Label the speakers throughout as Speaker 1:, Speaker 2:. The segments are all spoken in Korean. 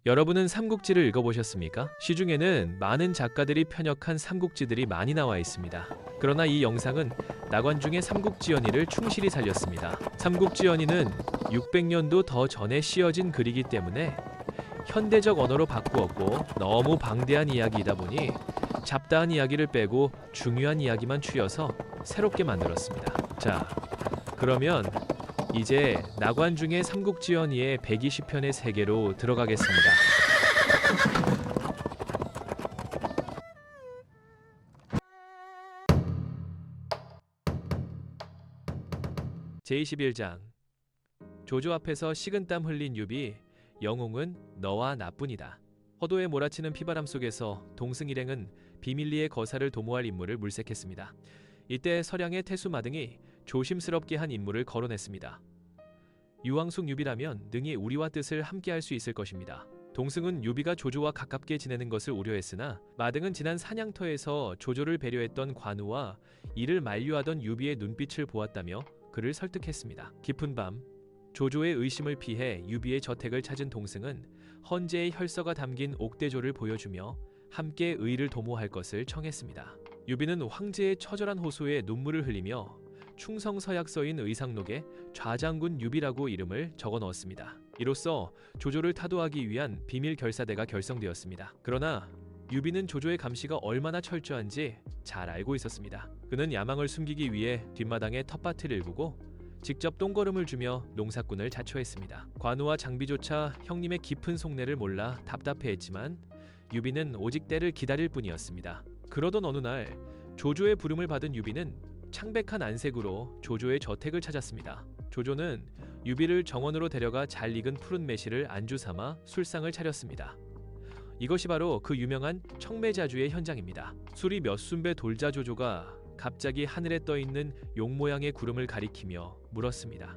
Speaker 1: 여러분은 삼국지를 읽어보셨습니까? 시중에는 많은 작가들이 편역한 삼국지들이 많이 나와 있습니다. 그러나 이 영상은 나관중의 삼국지연의를 충실히 살렸습니다. 삼국지연의는 600년도 더 전에 씌어진 글이기 때문에 현대적 언어로 바꾸었고 너무 방대한 이야기이다 보니 잡다한 이야기를 빼고 중요한 이야기만 추려서 새롭게 만들었습니다. 자, 그러면 이제 나관중의 삼국지연의의 120편의 세계로 들어가겠습니다. 제21장 조조 앞에서 식은땀 흘린 유비, 영웅은 너와 나뿐이다. 허도에 몰아치는 피바람 속에서 동승 일행은 비밀리에 거사를 도모할 임무를 물색했습니다. 이때 서량의 태수마등이 조심스럽게 한 임무를 거론했습니다. 유황숙 유비라면 능히 우리와 뜻을 함께할 수 있을 것입니다. 동승은 유비가 조조와 가깝게 지내는 것을 우려했으나 마등은 지난 사냥터에서 조조를 배려했던 관우와 이를 만류하던 유비의 눈빛을 보았다며 그를 설득했습니다. 깊은 밤 조조의 의심을 피해 유비의 저택을 찾은 동승은 헌재의 혈서가 담긴 옥대조를 보여주며 함께 의를 도모할 것을 청했습니다. 유비는 황제의 처절한 호소에 눈물을 흘리며 충성서약서인 의상록에 좌장군 유비라고 이름을 적어 넣었습니다. 이로써 조조를 타도하기 위한 비밀 결사대가 결성되었습니다. 그러나 유비는 조조의 감시가 얼마나 철저한지 잘 알고 있었습니다. 그는 야망을 숨기기 위해 뒷마당에 텃밭을 일구고 직접 똥걸음을 주며 농사꾼을 자초했습니다. 관우와 장비조차 형님의 깊은 속내를 몰라 답답해했지만 유비는 오직 때를 기다릴 뿐이었습니다. 그러던 어느 날 조조의 부름을 받은 유비는 창백한 안색으로 조조의 저택을 찾았습니다. 조조는 유비를 정원으로 데려가 잘 익은 푸른 매실을 안주 삼아 술상을 차렸습니다. 이것이 바로 그 유명한 청매자주의 현장입니다. 술이 몇 순배 돌자 조조가 갑자기 하늘에 떠있는 용 모양의 구름을 가리키며 물었습니다.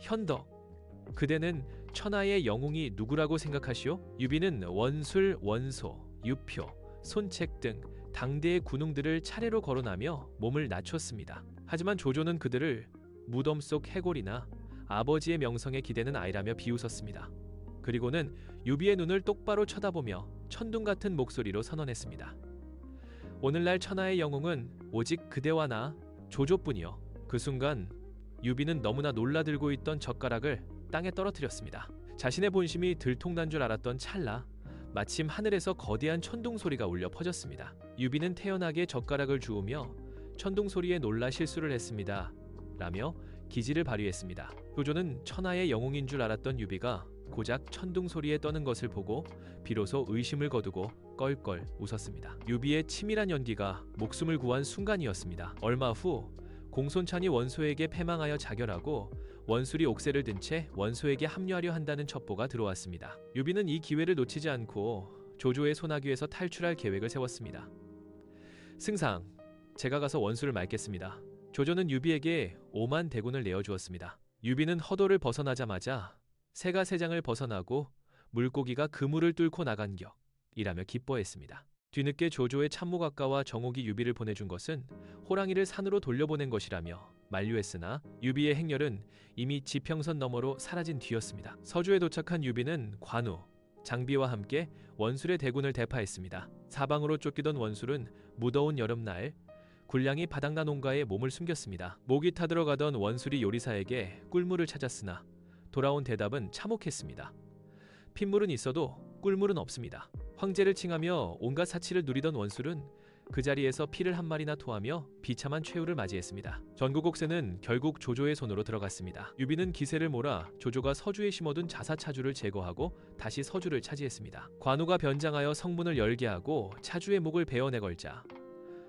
Speaker 1: 현덕, 그대는 천하의 영웅이 누구라고 생각하시오? 유비는 원술, 원소, 유표, 손책 등 당대의 군웅들을 차례로 거론하며 몸을 낮췄습니다. 하지만 조조는 그들을 무덤 속 해골이나 아버지의 명성에 기대는 아이라며 비웃었습니다. 그리고는 유비의 눈을 똑바로 쳐다보며 천둥 같은 목소리로 선언했습니다. 오늘날 천하의 영웅은 오직 그대와 나 조조뿐이요. 그 순간 유비는 너무나 놀라들고 있던 젓가락을 땅에 떨어뜨렸습니다. 자신의 본심이 들통난 줄 알았던 찰나 마침 하늘에서 거대한 천둥 소리가 울려 퍼졌습니다. 유비는 태연하게 젓가락을 주우며 천둥 소리에 놀라 실수를 했습니다. 라며 기지를 발휘했습니다. 조조는 천하의 영웅인 줄 알았던 유비가 고작 천둥 소리에 떠는 것을 보고 비로소 의심을 거두고 껄껄 웃었습니다. 유비의 치밀한 연기가 목숨을 구한 순간이었습니다. 얼마 후 공손찬이 원소에게 패망하여 자결하고 원술이 옥새를 든 채 원소에게 합류하려 한다는 첩보가 들어왔습니다. 유비는 이 기회를 놓치지 않고 조조의 소나귀에서 탈출할 계획을 세웠습니다. 승상, 제가 가서 원수를 막겠습니다. 조조는 유비에게 5만 대군을 내어주었습니다. 유비는 허도를 벗어나자마자 새가 새장을 벗어나고 물고기가 그물을 뚫고 나간격 이라며 기뻐했습니다. 뒤늦게 조조의 참모각가와 정옥이 유비를 보내준 것은 호랑이를 산으로 돌려보낸 것이라며 만류했으나 유비의 행렬은 이미 지평선 너머로 사라진 뒤였습니다. 서주에 도착한 유비는 관우, 장비와 함께 원술의 대군을 대파했습니다. 사방으로 쫓기던 원술은 무더운 여름날 굴량이 바닥난 농가에 몸을 숨겼습니다. 목이 타들어가던 원술이 요리사에게 꿀물을 찾았으나 돌아온 대답은 참혹했습니다. 핏물은 있어도 꿀물은 없습니다. 황제를 칭하며 온갖 사치를 누리던 원술은 그 자리에서 피를 한 마리나 토하며 비참한 최후를 맞이했습니다. 전국옥새는 결국 조조의 손으로 들어갔습니다. 유비는 기세를 몰아 조조가 서주에 심어둔 자사차주를 제거하고 다시 서주를 차지했습니다. 관우가 변장하여 성문을 열게 하고 차주의 목을 베어내 걸자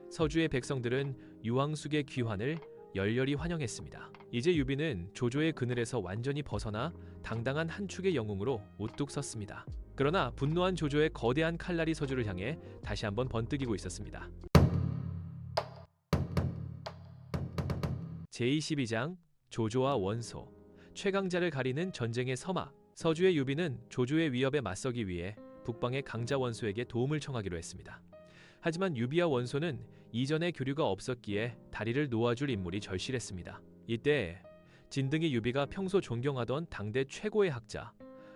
Speaker 1: 서주의 백성들은 유황숙의 귀환을 열렬히 환영했습니다. 이제 유비는 조조의 그늘에서 완전히 벗어나 당당한 한 축의 영웅으로 우뚝 섰습니다. 그러나 분노한 조조의 거대한 칼날이 서주를 향해 다시 한번 번뜩이고 있었습니다. 제22장 조조와 원소, 최강자를 가리는 전쟁의 서막. 서주의 유비는 조조의 위협에 맞서기 위해 북방의 강자 원소에게 도움을 청하기로 했습니다. 하지만 유비와 원소는 이전에 교류가 없었기에 다리를 놓아줄 인물이 절실했습니다. 이때 진등이 유비가 평소 존경하던 당대 최고의 학자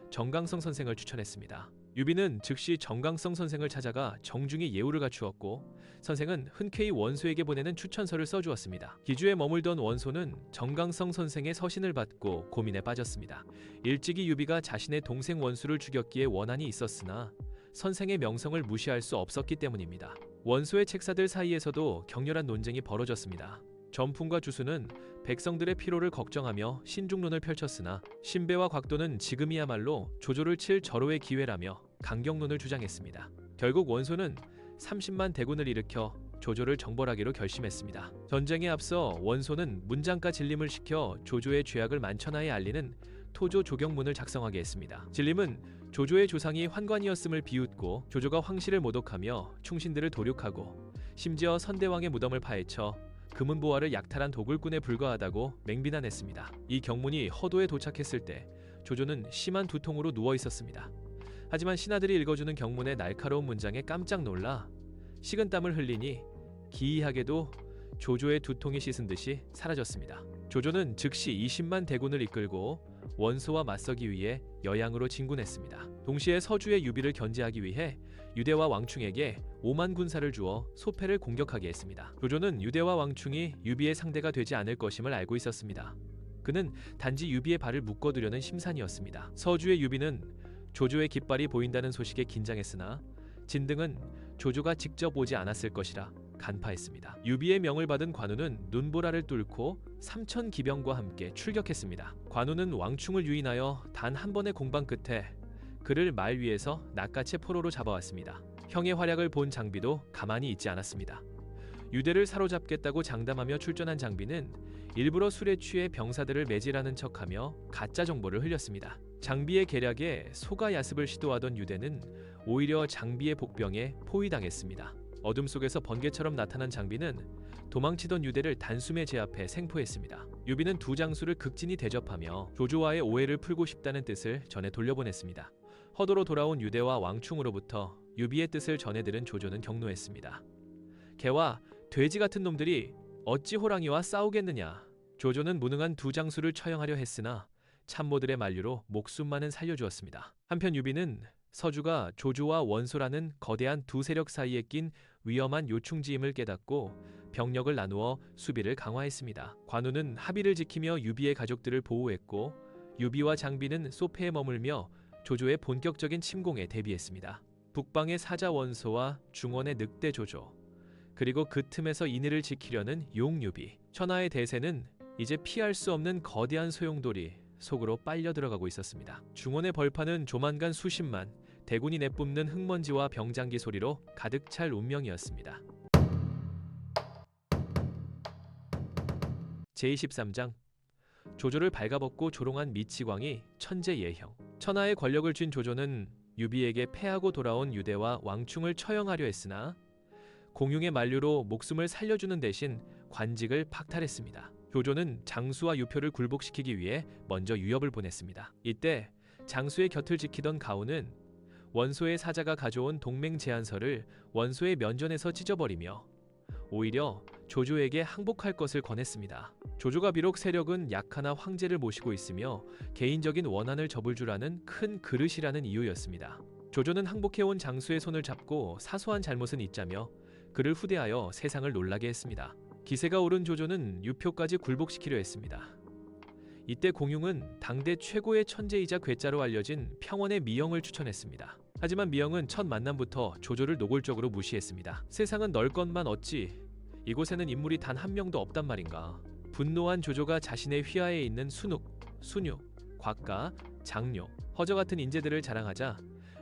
Speaker 1: 정강성 선생을 추천했습니다. 유비는 즉시 정강성 선생을 찾아가 정중히 예우를 갖추었고 선생은 흔쾌히 원소에게 보내는 추천서를 써주었습니다. 기주에 머물던 원소는 정강성 선생의 서신을 받고 고민에 빠졌습니다. 일찍이 유비가 자신의 동생 원수를 죽였기에 원한이 있었으나 선생의 명성을 무시할 수 없었기 때문입니다. 원소의 책사들 사이에서도 격렬한 논쟁이 벌어졌습니다. 전풍과 주수는 백성들의 피로를 걱정하며 신중론을 펼쳤으나 신배와 곽도는 지금이야말로 조조를 칠 절호의 기회라며 강경론을 주장했습니다. 결국 원소는 30만 대군을 일으켜 조조를 정벌하기로 결심했습니다. 전쟁에 앞서 원소는 문장과 진림을 시켜 조조의 죄악을 만천하에 알리는 토조 조경문을 작성하게 했습니다. 진림은 조조의 조상이 환관이었음을 비웃고 조조가 황실을 모독하며 충신들을 도륙하고 심지어 선대왕의 무덤을 파헤쳐 금은보화를 약탈한 도굴꾼에 불과하다고 맹비난했습니다. 이 경문이 허도에 도착했을 때 조조는 심한 두통으로 누워 있었습니다. 하지만 신하들이 읽어주는 경문의 날카로운 문장에 깜짝 놀라 식은땀을 흘리니 기이하게도 조조의 두통이 씻은 듯이 사라졌습니다. 조조는 즉시 20만 대군을 이끌고 원소와 맞서기 위해 여양으로 진군했습니다. 동시에 서주의 유비를 견제하기 위해 유대와 왕충에게 5만 군사를 주어 소패를 공격하게 했습니다. 조조는 유대와 왕충이 유비의 상대가 되지 않을 것임을 알고 있었습니다. 그는 단지 유비의 발을 묶어두려는 심산이었습니다. 서주의 유비는 조조의 깃발이 보인다는 소식에 긴장했으나 진등은 조조가 직접 오지 않았을 것이라 간파했습니다. 유비의 명을 받은 관우는 눈보라를 뚫고 3천 기병과 함께 출격했습니다. 관우는 왕충을 유인하여 단 한 번의 공방 끝에 그를 말 위에서 낚아채 포로로 잡아왔습니다. 형의 활약을 본 장비도 가만히 있지 않았습니다. 유대를 사로잡겠다고 장담하며 출전한 장비는 일부러 술에 취해 병사들을 매질하는 척하며 가짜 정보를 흘렸습니다. 장비의 계략에 속아 야습을 시도하던 유대는 오히려 장비의 복병에 포위당했습니다. 어둠 속에서 번개처럼 나타난 장비는 도망치던 유대를 단숨에 제압해 생포했습니다. 유비는 두 장수를 극진히 대접하며 조조와의 오해를 풀고 싶다는 뜻을 전해 돌려보냈습니다. 허도로 돌아온 유대와 왕충으로부터 유비의 뜻을 전해 들은 조조는 격노했습니다. 개와 돼지 같은 놈들이 어찌 호랑이와 싸우겠느냐. 조조는 무능한 두 장수를 처형하려 했으나 참모들의 만류로 목숨만은 살려주었습니다. 한편 유비는 서주가 조조와 원소라는 거대한 두 세력 사이에 낀 위험한 요충지임을 깨닫고 병력을 나누어 수비를 강화했습니다. 관우는 합의를 지키며 유비의 가족들을 보호했고 유비와 장비는 소패에 머물며 조조의 본격적인 침공에 대비했습니다. 북방의 사자 원소와 중원의 늑대 조조, 그리고 그 틈에서 인의를 지키려는 용유비. 천하의 대세는 이제 피할 수 없는 거대한 소용돌이 속으로 빨려 들어가고 있었습니다. 중원의 벌판은 조만간 수십만 대군이 내뿜는 흙먼지와 병장기 소리로 가득 찰 운명이었습니다. 제23장 조조를 발가벗고 조롱한 미치광이 천재 예형. 천하의 권력을 쥔 조조는 유비에게 패하고 돌아온 유대와 왕충을 처형하려 했으나 공용의 만류로 목숨을 살려주는 대신 관직을 박탈했습니다. 조조는 장수와 유표를 굴복시키기 위해 먼저 유협을 보냈습니다. 이때 장수의 곁을 지키던 가우는 원소의 사자가 가져온 동맹 제안서를 원소의 면전에서 찢어버리며 오히려 조조에게 항복할 것을 권했습니다. 조조가 비록 세력은 약하나 황제를 모시고 있으며 개인적인 원한을 접을 줄 아는 큰 그릇이라는 이유였습니다. 조조는 항복해온 장수의 손을 잡고 사소한 잘못은 잊자며 그를 후대하여 세상을 놀라게 했습니다. 기세가 오른 조조는 유표까지 굴복시키려 했습니다. 이때 공용은 당대 최고의 천재이자 괴짜로 알려진 평원의 미영을 추천했습니다. 하지만 미영은 첫 만남부터 조조를 노골적으로 무시했습니다. 세상은 넓건만 어찌 이곳에는 인물이 단 한 명도 없단 말인가. 분노한 조조가 자신의 휘하에 있는 순욱, 순유, 곽가, 장료, 허저 같은 인재들을 자랑하자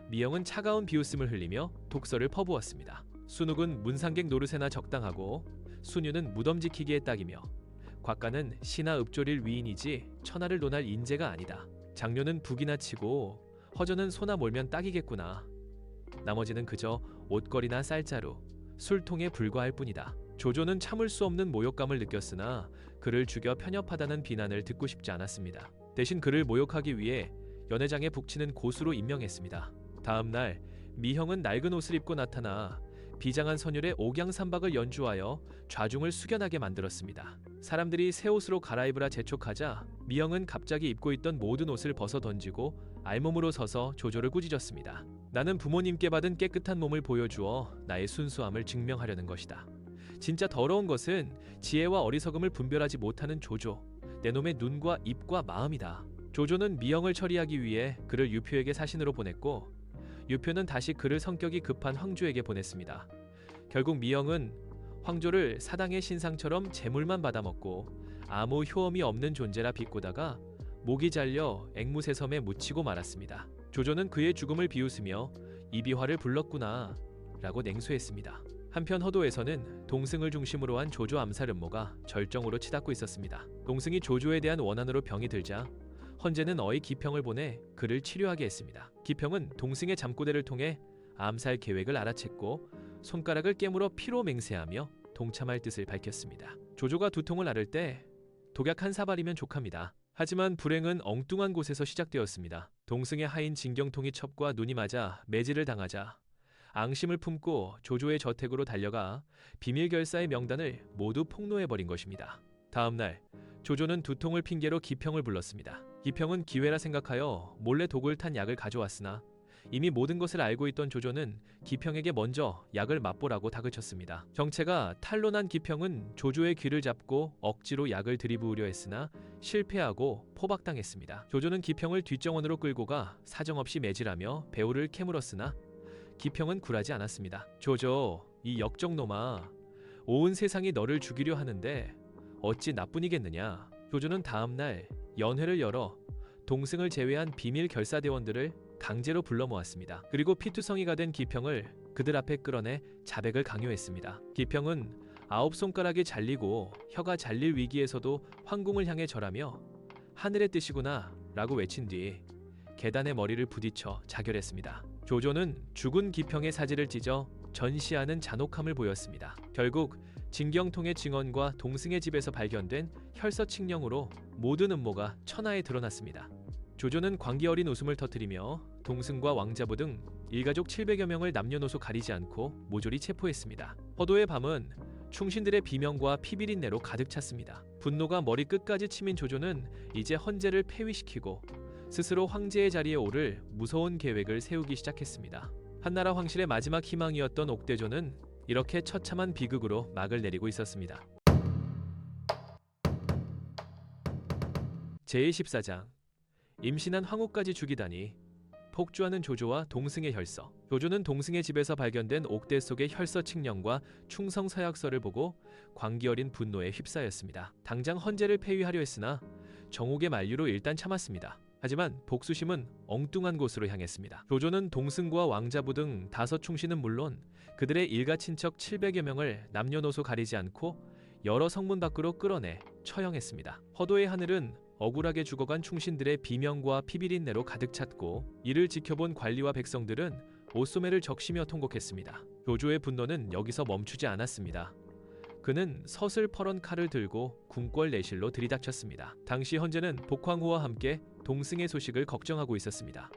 Speaker 1: 미영은 차가운 비웃음을 흘리며 독설을 퍼부었습니다. 순욱은 문상객 노릇에나 적당하고 순유는 무덤 지키기에 딱이며 곽가는 시나 읍조릴 위인이지 천하를 논할 인재가 아니다. 장료는 북이나 치고 허저는 소나 몰면 딱이겠구나. 나머지는 그저 옷걸이나 쌀자루, 술통에 불과할 뿐이다. 조조는 참을 수 없는 모욕감을 느꼈으나 그를 죽여 편협하다는 비난을 듣고 싶지 않았습니다. 대신 그를 모욕하기 위해 연회장에 북치는 고수로 임명했습니다. 다음 날 미형은 낡은 옷을 입고 나타나 비장한 선율의 옥양삼박을 연주하여 좌중을 숙연하게 만들었습니다. 사람들이 새 옷으로 갈아입으라 재촉하자 미형은 갑자기 입고 있던 모든 옷을 벗어 던지고 알몸으로 서서 조조를 꾸짖었습니다. 나는 부모님께 받은 깨끗한 몸을 보여주어 나의 순수함을 증명하려는 것이다. 진짜 더러운 것은 지혜와 어리석음을 분별하지 못하는 조조, 내 놈의 눈과 입과 마음이다. 조조는 미영을 처리하기 위해 그를 유표에게 사신으로 보냈고 유표는 다시 그를 성격이 급한 황조에게 보냈습니다. 결국 미영은 황조를 사당의 신상처럼 재물만 받아먹고 아무 효험이 없는 존재라 비꼬다가 목이 잘려 앵무새 섬에 묻히고 말았습니다. 조조는 그의 죽음을 비웃으며 이비화를 불렀구나 라고 냉소했습니다. 한편 허도에서는 동승을 중심으로 한 조조 암살 음모가 절정으로 치닫고 있었습니다. 동승이 조조에 대한 원한으로 병이 들자 헌제는 어이 기평을 보내 그를 치료하게 했습니다. 기평은 동승의 잠꼬대를 통해 암살 계획을 알아챘고 손가락을 깨물어 피로 맹세하며 동참할 뜻을 밝혔습니다. 조조가 두통을 앓을 때 독약 한 사발이면 족합니다. 하지만 불행은 엉뚱한 곳에서 시작되었습니다. 동승의 하인 진경통이 첩과 눈이 맞아 매질을 당하자 앙심을 품고 조조의 저택으로 달려가 비밀결사의 명단을 모두 폭로해버린 것입니다. 다음 날 조조는 두통을 핑계로 기평을 불렀습니다. 기평은 기회라 생각하여 몰래 독을 탄 약을 가져왔으나 이미 모든 것을 알고 있던 조조는 기평에게 먼저 약을 맛보라고 다그쳤습니다. 정체가 탄로난 기평은 조조의 귀를 잡고 억지로 약을 들이부으려 했으나 실패하고 포박당했습니다. 조조는 기평을 뒷정원으로 끌고 가 사정없이 매질하며 배우를 캐물었으나 기평은 굴하지 않았습니다. 조조, 이 역적놈아, 온 세상이 너를 죽이려 하는데 어찌 나뿐이겠느냐. 조조는 다음날 연회를 열어 동승을 제외한 비밀 결사대원들을 강제로 불러 모았습니다. 그리고 피투성이가 된 기평을 그들 앞에 끌어내 자백을 강요했습니다. 기평은 9손가락이 잘리고 혀가 잘릴 위기에서도 황궁을 향해 절하며 하늘의 뜻이구나 라고 외친 뒤 계단에 머리를 부딪혀 자결했습니다. 조조는 죽은 기평의 사지를 찢어 전시하는 잔혹함을 보였습니다. 결국 진경통의 증언과 동승의 집에서 발견된 혈서칙령으로 모든 음모가 천하에 드러났습니다. 조조는 광기 어린 웃음을 터뜨리며 동승과 왕자부 등 일가족 700여 명을 남녀노소 가리지 않고 모조리 체포했습니다. 허도의 밤은 충신들의 비명과 피비린내로 가득 찼습니다. 분노가 머리 끝까지 치민 조조는 이제 헌제를 폐위시키고 스스로 황제의 자리에 오를 무서운 계획을 세우기 시작했습니다. 한나라 황실의 마지막 희망이었던 옥대조는 이렇게 처참한 비극으로 막을 내리고 있었습니다. 제14장 임신한 황후까지 죽이다니. 폭주하는 조조와 동승의 혈서. 조조는 동승의 집에서 발견된 옥대 속의 혈서 칙령과 충성 서약서를 보고 광기 어린 분노에 휩싸였습니다. 당장 헌제를 폐위하려 했으나 정옥의 만류로 일단 참았습니다. 하지만 복수심은 엉뚱한 곳으로 향했습니다. 조조는 동승과 왕자부 등 5충신은 물론 그들의 일가 친척 700여 명을 남녀노소 가리지 않고 여러 성문 밖으로 끌어내 처형했습니다. 허도의 하늘은 억울하게 죽어간 충신들의 비명과 피비린내로 가득 찼고 이를 지켜본 관리와 백성들은 옷소매를 적시며 통곡했습니다. 조조의 분노는 여기서 멈추지 않았습니다. 그는 서슬퍼런 칼을 들고 궁궐 내실로 들이닥쳤습니다. 당시 헌제는 복황후와 함께 동승의 소식을 걱정하고 있었습니다.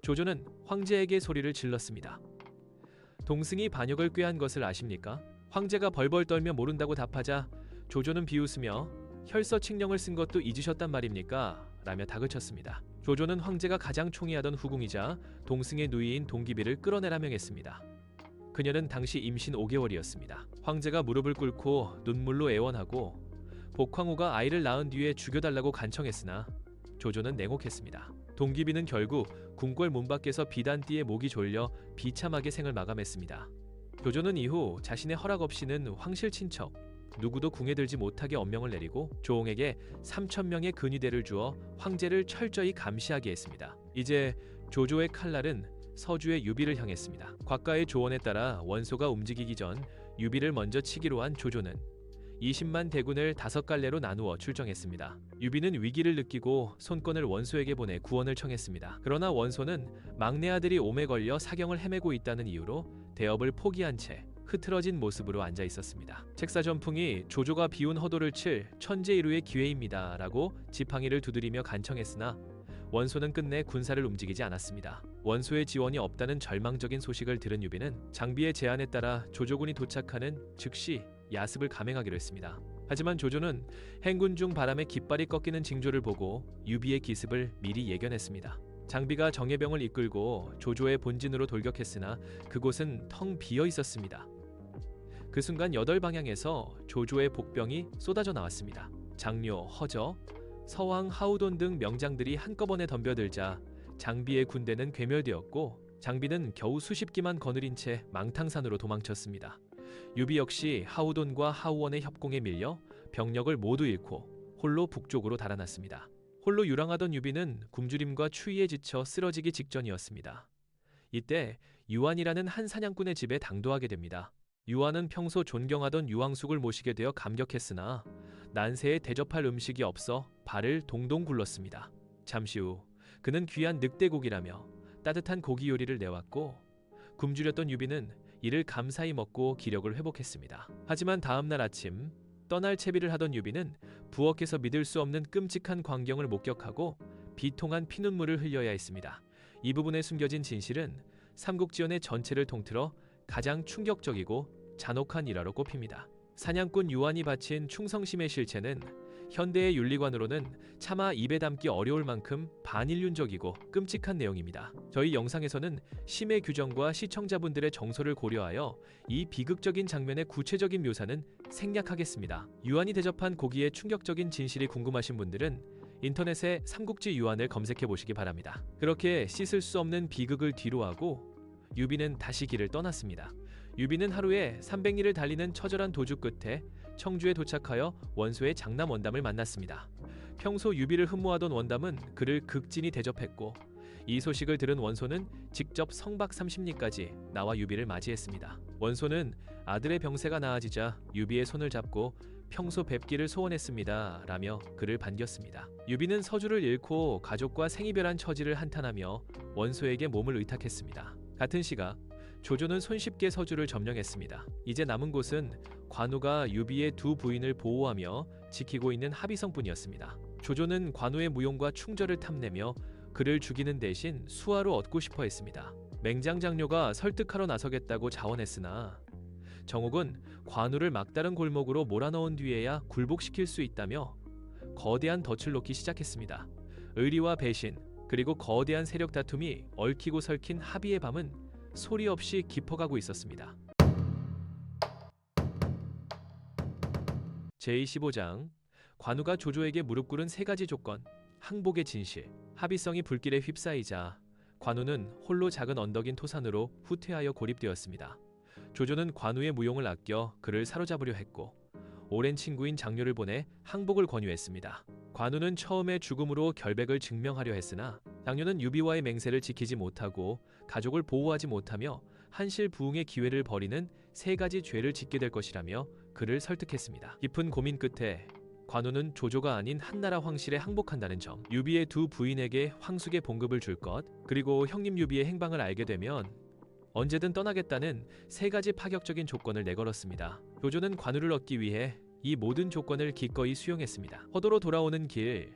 Speaker 1: 조조는 황제에게 소리를 질렀습니다. 동승이 반역을 꾀한 것을 아십니까? 황제가 벌벌 떨며 모른다고 답하자 조조는 비웃으며 혈서 칙령을 쓴 것도 잊으셨단 말입니까? 라며 다그쳤습니다. 조조는 황제가 가장 총애하던 후궁이자 동승의 누이인 동기비를 끌어내라 명했습니다. 그녀는 당시 임신 5개월이었습니다. 황제가 무릎을 꿇고 눈물로 애원하고 복황후가 아이를 낳은 뒤에 죽여달라고 간청했으나 조조는 냉혹했습니다. 동기비는 결국 궁궐 문 밖에서 비단띠에 목이 졸려 비참하게 생을 마감했습니다. 조조는 이후 자신의 허락 없이는 황실 친척 누구도 궁에 들지 못하게 엄명을 내리고 조옹에게 3,000명의 근위대를 주어 황제를 철저히 감시하게 했습니다. 이제 조조의 칼날은 서주의 유비를 향했습니다. 곽가의 조언에 따라 원소가 움직이기 전 유비를 먼저 치기로 한 조조는 20만 대군을 5갈래로 나누어 출정했습니다. 유비는 위기를 느끼고 손권을 원소에게 보내 구원을 청했습니다. 그러나 원소는 막내 아들이 옴에 걸려 사경을 헤매고 있다는 이유로 대업을 포기한 채 흐트러진 모습으로 앉아 있었습니다. 책사전풍이 조조가 비운 허도를 칠 천재일우의 기회입니다 라고 지팡이를 두드리며 간청했으나 원소는 끝내 군사를 움직이지 않았습니다. 원소의 지원이 없다는 절망적인 소식을 들은 유비는 장비의 제안에 따라 조조군이 도착하는 즉시 야습을 감행하기로 했습니다. 하지만 조조는 행군 중 바람에 깃발이 꺾이는 징조를 보고 유비의 기습을 미리 예견했습니다. 장비가 정예병을 이끌고 조조의 본진으로 돌격했으나 그곳은 텅 비어 있었습니다. 그 순간 8방향에서 조조의 복병이 쏟아져 나왔습니다. 장료, 허저, 서왕, 하우돈 등 명장들이 한꺼번에 덤벼들자 장비의 군대는 괴멸되었고 장비는 겨우 수십 기만 거느린 채 망탕산으로 도망쳤습니다. 유비 역시 하우돈과 하우원의 협공에 밀려 병력을 모두 잃고 홀로 북쪽으로 달아났습니다. 홀로 유랑하던 유비는 굶주림과 추위에 지쳐 쓰러지기 직전이었습니다. 이때 유한이라는 한 사냥꾼의 집에 당도하게 됩니다. 유한은 평소 존경하던 유왕숙을 모시게 되어 감격했으나 난세에 대접할 음식이 없어 발을 동동 굴렀습니다. 잠시 후 그는 귀한 늑대고기라며 따뜻한 고기 요리를 내왔고 굶주렸던 유비는 이를 감사히 먹고 기력을 회복했습니다. 하지만 다음날 아침 떠날 채비를 하던 유비는 부엌에서 믿을 수 없는 끔찍한 광경을 목격하고 비통한 피눈물을 흘려야 했습니다. 이 부분에 숨겨진 진실은 삼국지연의 전체를 통틀어 가장 충격적이고 잔혹한 일화로 꼽힙니다. 사냥꾼 유한이 바친 충성심의 실체는 현대의 윤리관으로는 차마 입에 담기 어려울 만큼 반인륜적이고 끔찍한 내용입니다. 저희 영상에서는 심의 규정과 시청자분들의 정서를 고려하여 이 비극적인 장면의 구체적인 묘사는 생략하겠습니다. 유한이 대접한 고기의 충격적인 진실이 궁금하신 분들은 인터넷에 삼국지 유한을 검색해 보시기 바랍니다. 그렇게 씻을 수 없는 비극을 뒤로하고 유비는 다시 길을 떠났습니다. 유비는 하루에 300리를 달리는 처절한 도주 끝에 청주에 도착하여 원소의 장남 원담을 만났습니다. 평소 유비를 흠모하던 원담은 그를 극진히 대접했고 이 소식을 들은 원소는 직접 성박 30리까지 나와 유비를 맞이했습니다. 원소는 아들의 병세가 나아지자 유비의 손을 잡고 평소 뵙기를 소원했습니다 라며 그를 반겼습니다. 유비는 서주를 잃고 가족과 생이별한 처지를 한탄하며 원소에게 몸을 의탁했습니다. 같은 시각 조조는 손쉽게 서주를 점령했습니다. 이제 남은 곳은 관우가 유비의 두 부인을 보호하며 지키고 있는 합의성뿐이었습니다. 조조는 관우의 무용과 충절을 탐내며 그를 죽이는 대신 수하로 얻고 싶어 했습니다. 맹장 장료가 설득하러 나서겠다고 자원했으나 정옥은 관우를 막다른 골목으로 몰아넣은 뒤에야 굴복시킬 수 있다며 거대한 덫을 놓기 시작했습니다. 의리와 배신 그리고 거대한 세력 다툼이 얽히고 설킨 합의의 밤은 소리 없이 깊어가고 있었습니다. 제25장 관우가 조조에게 무릎 꿇은 세 가지 조건. 항복의 진실. 합의성이 불길에 휩싸이자 관우는 홀로 작은 언덕인 토산으로 후퇴하여 고립되었습니다. 조조는 관우의 무용을 아껴 그를 사로잡으려 했고 오랜 친구인 장료를 보내 항복을 권유했습니다. 관우는 처음에 죽음으로 결백을 증명하려 했으나 장료는 유비와의 맹세를 지키지 못하고 가족을 보호하지 못하며 한실 부흥의 기회를 버리는 세 가지 죄를 짓게 될 것이라며 그를 설득했습니다. 깊은 고민 끝에 관우는 조조가 아닌 한나라 황실에 항복한다는 점, 유비의 두 부인에게 황숙의 봉급을 줄 것, 그리고 형님 유비의 행방을 알게 되면 언제든 떠나겠다는 세 가지 파격적인 조건을 내걸었습니다. 조조는 관우를 얻기 위해 이 모든 조건을 기꺼이 수용했습니다. 허도로 돌아오는 길,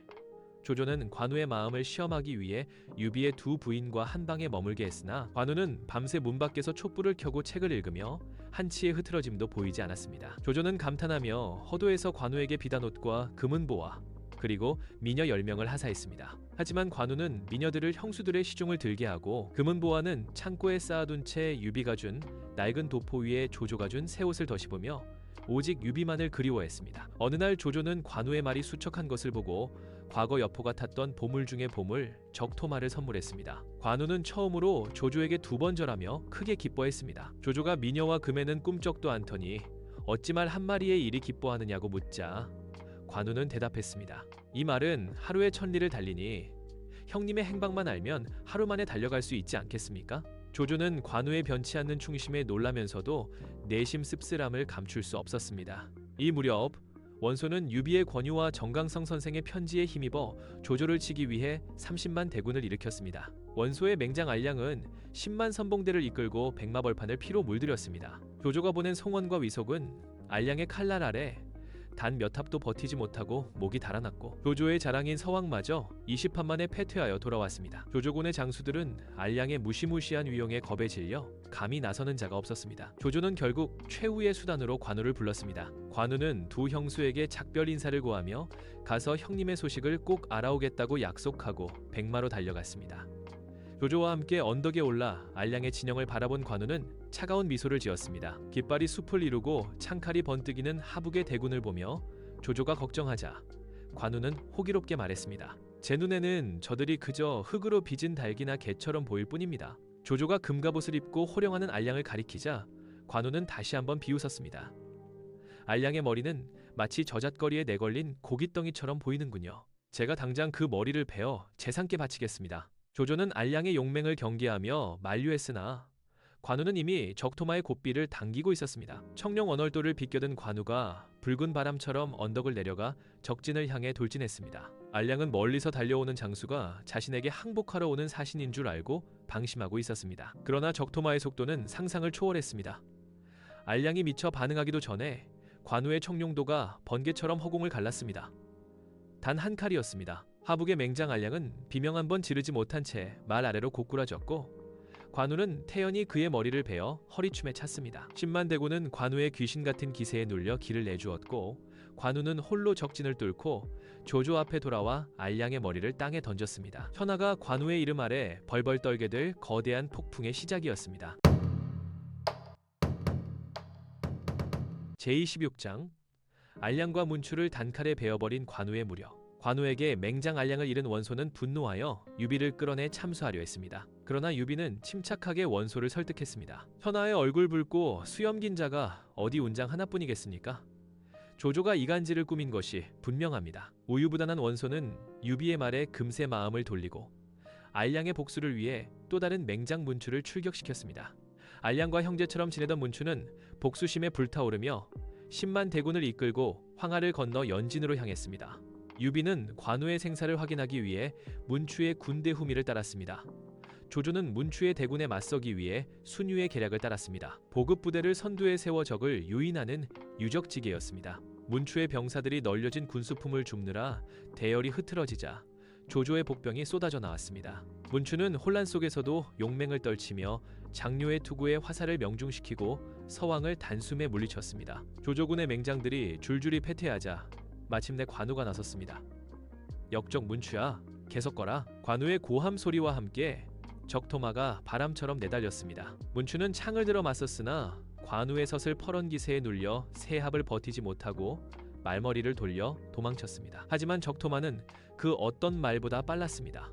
Speaker 1: 조조는 관우의 마음을 시험하기 위해 유비의 두 부인과 한 방에 머물게 했으나 관우는 밤새 문 밖에서 촛불을 켜고 책을 읽으며 한치의 흐트러짐도 보이지 않았습니다. 조조는 감탄하며 허도에서 관우에게 비단 옷과 금은 보화 그리고 미녀 10명을 하사했습니다. 하지만 관우는 미녀들을 형수들의 시중을 들게 하고 금은 보화는 창고에 쌓아둔 채 유비가 준 낡은 도포 위에 조조가 준 새 옷을 덧입으며 오직 유비만을 그리워했습니다. 어느 날 조조는 관우의 말이 수척한 것을 보고 과거 여포가 탔던 보물 중의 보물 적토마를 선물했습니다. 관우는 처음으로 조조에게 2번 절하며 크게 기뻐했습니다. 조조가 미녀와 금에는 꿈쩍도 않더니 어찌 말 한 마리의 일이 기뻐하느냐고 묻자 관우는 대답했습니다. 이 말은 하루에 1000리를 달리니 형님의 행방만 알면 하루 만에 달려갈 수 있지 않겠습니까? 조조는 관우의 변치 않는 충심에 놀라면서도 내심 씁쓸함을 감출 수 없었습니다. 이 무렵 원소는 유비의 권유와 정강성 선생의 편지에 힘입어 조조를 치기 위해 30만 대군을 일으켰습니다. 원소의 맹장 알량은 10만 선봉대를 이끌고 백마벌판을 피로 물들였습니다. 조조가 보낸 송원과 위속은 알량의 칼날 아래 단 몇 합도 버티지 못하고 목이 달아났고 조조의 자랑인 서왕마저 20판 만에 패퇴하여 돌아왔습니다. 조조군의 장수들은 알량의 무시무시한 위용에 겁에 질려 감히 나서는 자가 없었습니다. 조조는 결국 최후의 수단으로 관우를 불렀습니다. 관우는 두 형수에게 작별 인사를 고하며 가서 형님의 소식을 꼭 알아오겠다고 약속하고 백마로 달려갔습니다. 조조와 함께 언덕에 올라 알량의 진영을 바라본 관우는 차가운 미소를 지었습니다. 깃발이 숲을 이루고 창칼이 번뜩이는 하북의 대군을 보며 조조가 걱정하자 관우는 호기롭게 말했습니다. 제 눈에는 저들이 그저 흙으로 빚은 닭이나 개처럼 보일 뿐입니다. 조조가 금갑옷을 입고 호령하는 알량을 가리키자 관우는 다시 한번 비웃었습니다. 알량의 머리는 마치 저잣거리에 내걸린 고깃덩이처럼 보이는군요. 제가 당장 그 머리를 베어 재상께 바치겠습니다. 조조는 알량의 용맹을 경계하며 만류했으나 관우는 이미 적토마의 고삐를 당기고 있었습니다. 청룡 언얼도를 비껴든 관우가 붉은 바람처럼 언덕을 내려가 적진을 향해 돌진했습니다. 알량은 멀리서 달려오는 장수가 자신에게 항복하러 오는 사신인 줄 알고 방심하고 있었습니다. 그러나 적토마의 속도는 상상을 초월했습니다. 알량이 미처 반응하기도 전에 관우의 청룡도가 번개처럼 허공을 갈랐습니다. 단 한 칼이었습니다. 하북의 맹장 알량은 비명 한 번 지르지 못한 채 말 아래로 고꾸라졌고 관우는 태연히 그의 머리를 베어 허리춤에 찼습니다. 10만 대군은 관우의 귀신 같은 기세에 눌려 길을 내주었고 관우는 홀로 적진을 뚫고 조조 앞에 돌아와 알량의 머리를 땅에 던졌습니다. 천하가 관우의 이름 아래 벌벌 떨게 될 거대한 폭풍의 시작이었습니다. 제26장 알량과 문추를 단칼에 베어버린 관우의 무력. 관우에게 맹장 알량을 잃은 원소는 분노하여 유비를 끌어내 참수하려 했습니다. 그러나 유비는 침착하게 원소를 설득했습니다. 천하의 얼굴 붉고 수염 긴 자가 어디 운장 하나뿐이겠습니까? 조조가 이간질을 꾸민 것이 분명합니다. 우유부단한 원소는 유비의 말에 금세 마음을 돌리고 알량의 복수를 위해 또 다른 맹장 문추를 출격시켰습니다. 알량과 형제처럼 지내던 문추는 복수심에 불타오르며 10만 대군을 이끌고 황하를 건너 연진으로 향했습니다. 유비는 관우의 생사를 확인하기 위해 문추의 군대 후미를 따랐습니다. 조조는 문추의 대군에 맞서기 위해 순유의 계략을 따랐습니다. 보급 부대를 선두에 세워 적을 유인하는 유적지계였습니다. 문추의 병사들이 널려진 군수품을 줍느라 대열이 흐트러지자 조조의 복병이 쏟아져 나왔습니다. 문추는 혼란 속에서도 용맹을 떨치며 장료의 투구에 화살을 명중시키고 서왕을 단숨에 물리쳤습니다. 조조군의 맹장들이 줄줄이 패퇴하자 마침내 관우가 나섰습니다. 역적 문추야, 계속 거라. 관우의 고함 소리와 함께 적토마가 바람처럼 내달렸습니다. 문추는 창을 들어 맞섰으나 관우의 섯을 퍼런 기세에 눌려 세합을 버티지 못하고 말머리를 돌려 도망쳤습니다. 하지만 적토마는 그 어떤 말보다 빨랐습니다.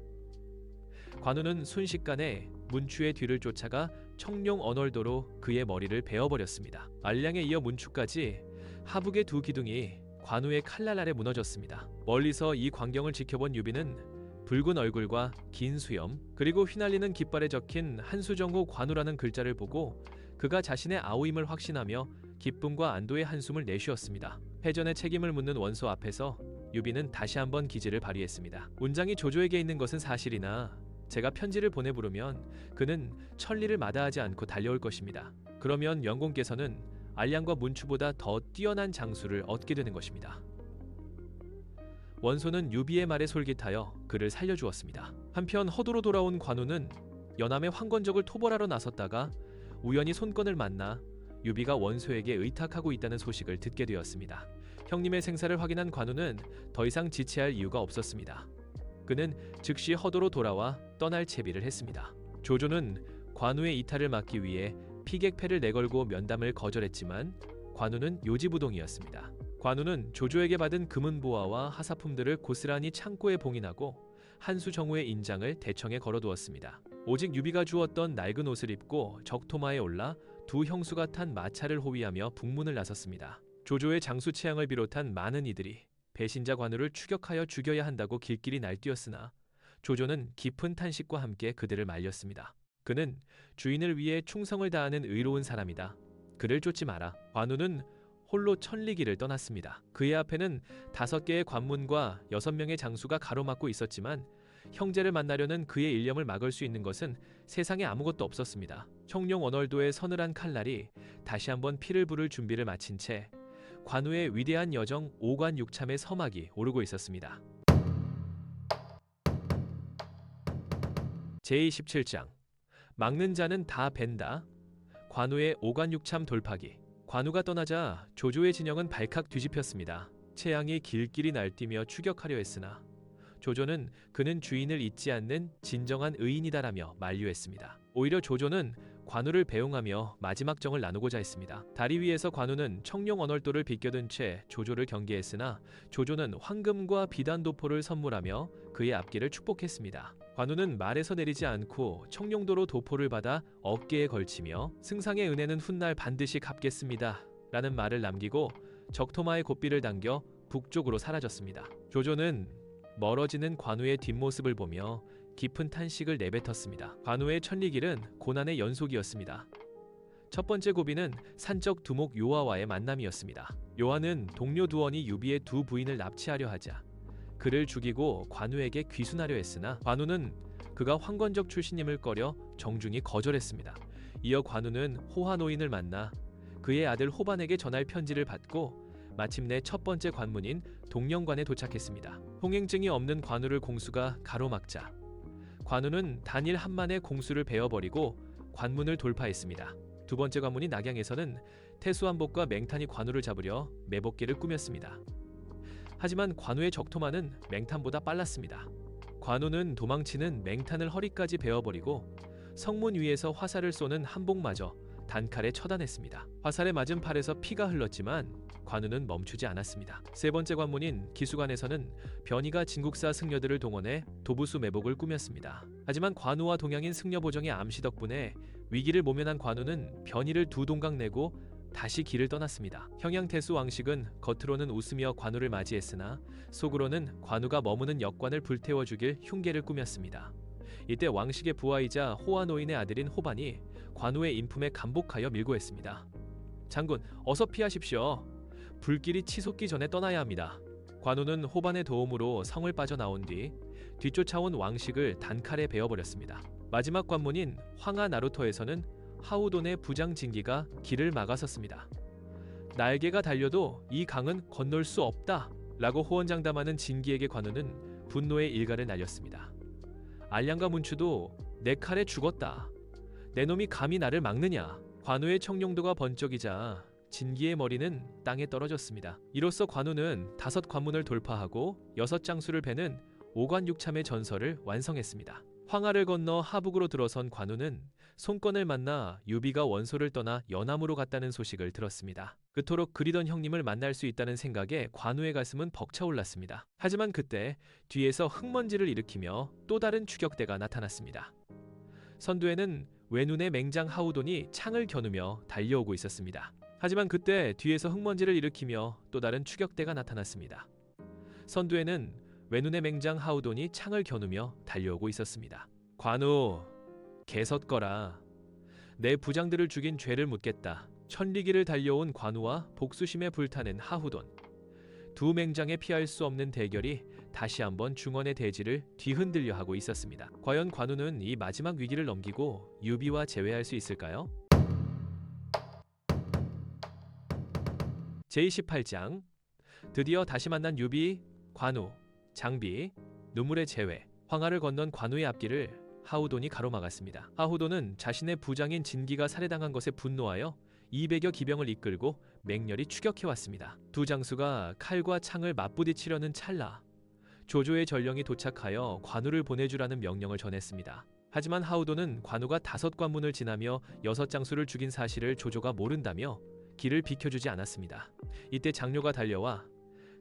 Speaker 1: 관우는 순식간에 문추의 뒤를 쫓아가 청룡 언얼도로 그의 머리를 베어버렸습니다. 알량에 이어 문추까지 하북의 두 기둥이 관우의 칼날 아래 무너졌습니다. 멀리서 이 광경을 지켜본 유비는 붉은 얼굴과 긴 수염 그리고 휘날리는 깃발에 적힌 한수정호 관우라는 글자를 보고 그가 자신의 아우임을 확신하며 기쁨과 안도의 한숨을 내쉬었습니다. 패전의 책임을 묻는 원소 앞에서 유비는 다시 한번 기지를 발휘했습니다. 운장이 조조에게 있는 것은 사실이나 제가 편지를 보내 부르면 그는 천리를 마다하지 않고 달려올 것입니다. 그러면 영공께서는 알량과 문추보다 더 뛰어난 장수를 얻게 되는 것입니다. 원소는 유비의 말에 솔깃하여 그를 살려주었습니다. 한편 허도로 돌아온 관우는 연암의 황건적을 토벌하러 나섰다가 우연히 손권을 만나 유비가 원소에게 의탁하고 있다는 소식을 듣게 되었습니다. 형님의 생사를 확인한 관우는 더 이상 지체할 이유가 없었습니다. 그는 즉시 허도로 돌아와 떠날 채비를 했습니다. 조조는 관우의 이탈을 막기 위해 피객패를 내걸고 면담을 거절했지만 관우는 요지부동이었습니다. 관우는 조조에게 받은 금은보화와 하사품들을 고스란히 창고에 봉인하고 한수정후의 인장을 대청에 걸어두었습니다. 오직 유비가 주었던 낡은 옷을 입고 적토마에 올라 두 형수가 탄 마차를 호위하며 북문을 나섰습니다. 조조의 장수 채양을 비롯한 많은 이들이 배신자 관우를 추격하여 죽여야 한다고 길길이 날뛰었으나 조조는 깊은 탄식과 함께 그들을 말렸습니다. 그는 주인을 위해 충성을 다하는 의로운 사람이다. 그를 쫓지 마라. 관우는 홀로 천리길을 떠났습니다. 그의 앞에는 5개의 관문과 6명의 장수가 가로막고 있었지만 형제를 만나려는 그의 일념을 막을 수 있는 것은 세상에 아무것도 없었습니다. 청룡 언얼도의 서늘한 칼날이 다시 한번 피를 부를 준비를 마친 채 관우의 위대한 여정 5관 6참의 서막이 오르고 있었습니다. 제27장 막는 자는 다 벤다. 관우의 5관 6참 돌파기. 관우가 떠나자 조조의 진영은 발칵 뒤집혔습니다. 채양이 길길이 날뛰며 추격하려 했으나 조조는 그는 주인을 잊지 않는 진정한 의인이다라며 만류했습니다. 오히려 조조는 관우를 배웅하며 마지막 정을 나누고자 했습니다. 다리 위에서 관우는 청룡 언얼도를 비껴든 채 조조를 경계했으나 조조는 황금과 비단도포를 선물하며 그의 앞길을 축복했습니다. 관우는 말에서 내리지 않고 청룡도로 도포를 받아 어깨에 걸치며 승상의 은혜는 훗날 반드시 갚겠습니다 라는 말을 남기고 적토마의 고삐를 당겨 북쪽으로 사라졌습니다. 조조는 멀어지는 관우의 뒷모습을 보며 깊은 탄식을 내뱉었습니다. 관우의 천리길은 고난의 연속이었습니다. 첫 번째 고비는 산적 두목 요하와의 만남이었습니다. 요하는 동료 두원이 유비의 두 부인을 납치하려 하자 그를 죽이고 관우에게 귀순하려 했으나 관우는 그가 황건적 출신임을 꺼려 정중히 거절했습니다. 이어 관우는 호화 노인을 만나 그의 아들 호반에게 전할 편지를 받고 마침내 첫 번째 관문인 동령관에 도착했습니다. 통행증이 없는 관우를 공수가 가로막자 관우는 단일 한만에 공수를 베어버리고 관문을 돌파했습니다. 두 번째 관문인 낙양에서는 태수한복과 맹탄이 관우를 잡으려 매복기를 꾸몄습니다. 하지만 관우의 적토마는 맹탄보다 빨랐습니다. 관우는 도망치는 맹탄을 허리까지 베어버리고 성문 위에서 화살을 쏘는 한복마저 단칼에 처단했습니다. 화살에 맞은 팔에서 피가 흘렀지만 관우는 멈추지 않았습니다. 세 번째 관문인 기수관에서는 변희가 진국사 승려들을 동원해 도부수 매복을 꾸몄습니다. 하지만 관우와 동양인 승려보정의 암시 덕분에 위기를 모면한 관우는 변희를 두 동강 내고 다시 길을 떠났습니다. 형양태수 왕식은 겉으로는 웃으며 관우를 맞이했으나 속으로는 관우가 머무는 역관을 불태워 죽일 흉계를 꾸몄습니다. 이때 왕식의 부하이자 호화노인의 아들인 호반이 관우의 인품에 감복하여 밀고 했습니다. 장군, 어서 피하십시오. 불길이 치솟기 전에 떠나야 합니다. 관우는 호반의 도움으로 성을 빠져나온 뒤 뒤쫓아온 왕식을 단칼에 베어버렸습니다. 마지막 관문인 황하 나루토에서는 하우돈의 부장 진기가 길을 막아섰습니다. 날개가 달려도 이 강은 건널 수 없다 라고 호언장담하는 진기에게 관우는 분노의 일갈을 날렸습니다. 알량과 문추도 내 칼에 죽었다. 내 놈이 감히 나를 막느냐. 관우의 청룡도가 번쩍이자 진기의 머리는 땅에 떨어졌습니다. 이로써 관우는 5 관문을 돌파하고 6 장수를 베는 오관육참의 전설을 완성했습니다. 황하를 건너 하북으로 들어선 관우는 손권을 만나 유비가 원소를 떠나 연암으로 갔다는 소식을 들었습니다. 그토록 그리던 형님을 만날 수 있다는 생각에 관우의 가슴은 벅차올랐습니다. 하지만 그때 뒤에서 흙먼지를 일으키며 또 다른 추격대가 나타났습니다. 선두에는 외눈의 맹장 하우돈이 창을 겨누며 달려오고 있었습니다. 하지만 그때 뒤에서 흙먼지를 일으키며 또 다른 추격대가 나타났습니다. 선두에는 외눈의 맹장 하우돈이 창을 겨누며 달려오고 있었습니다. 관우, 개섰거라. 내 부장들을 죽인 죄를 묻겠다. 천리길을 달려온 관우와 복수심에 불타는 하우돈. 두 맹장에 피할 수 없는 대결이 다시 한번 중원의 대지를 뒤흔들려 하고 있었습니다. 과연 관우는 이 마지막 위기를 넘기고 유비와 재회할 수 있을까요? 제28장 드디어 다시 만난 유비, 관우, 장비, 눈물의 재회. 황하를 건넌 관우의 앞길을 하우돈이 가로막았습니다. 하우돈은 자신의 부장인 진기가 살해당한 것에 분노하여 200여 기병을 이끌고 맹렬히 추격해왔습니다. 두 장수가 칼과 창을 맞부딪히려는 찰나 조조의 전령이 도착하여 관우를 보내주라는 명령을 전했습니다. 하지만 하우돈은 관우가 5 관문을 지나며 6 장수를 죽인 사실을 조조가 모른다며 길을 비켜주지 않았습니다. 이때 장료가 달려와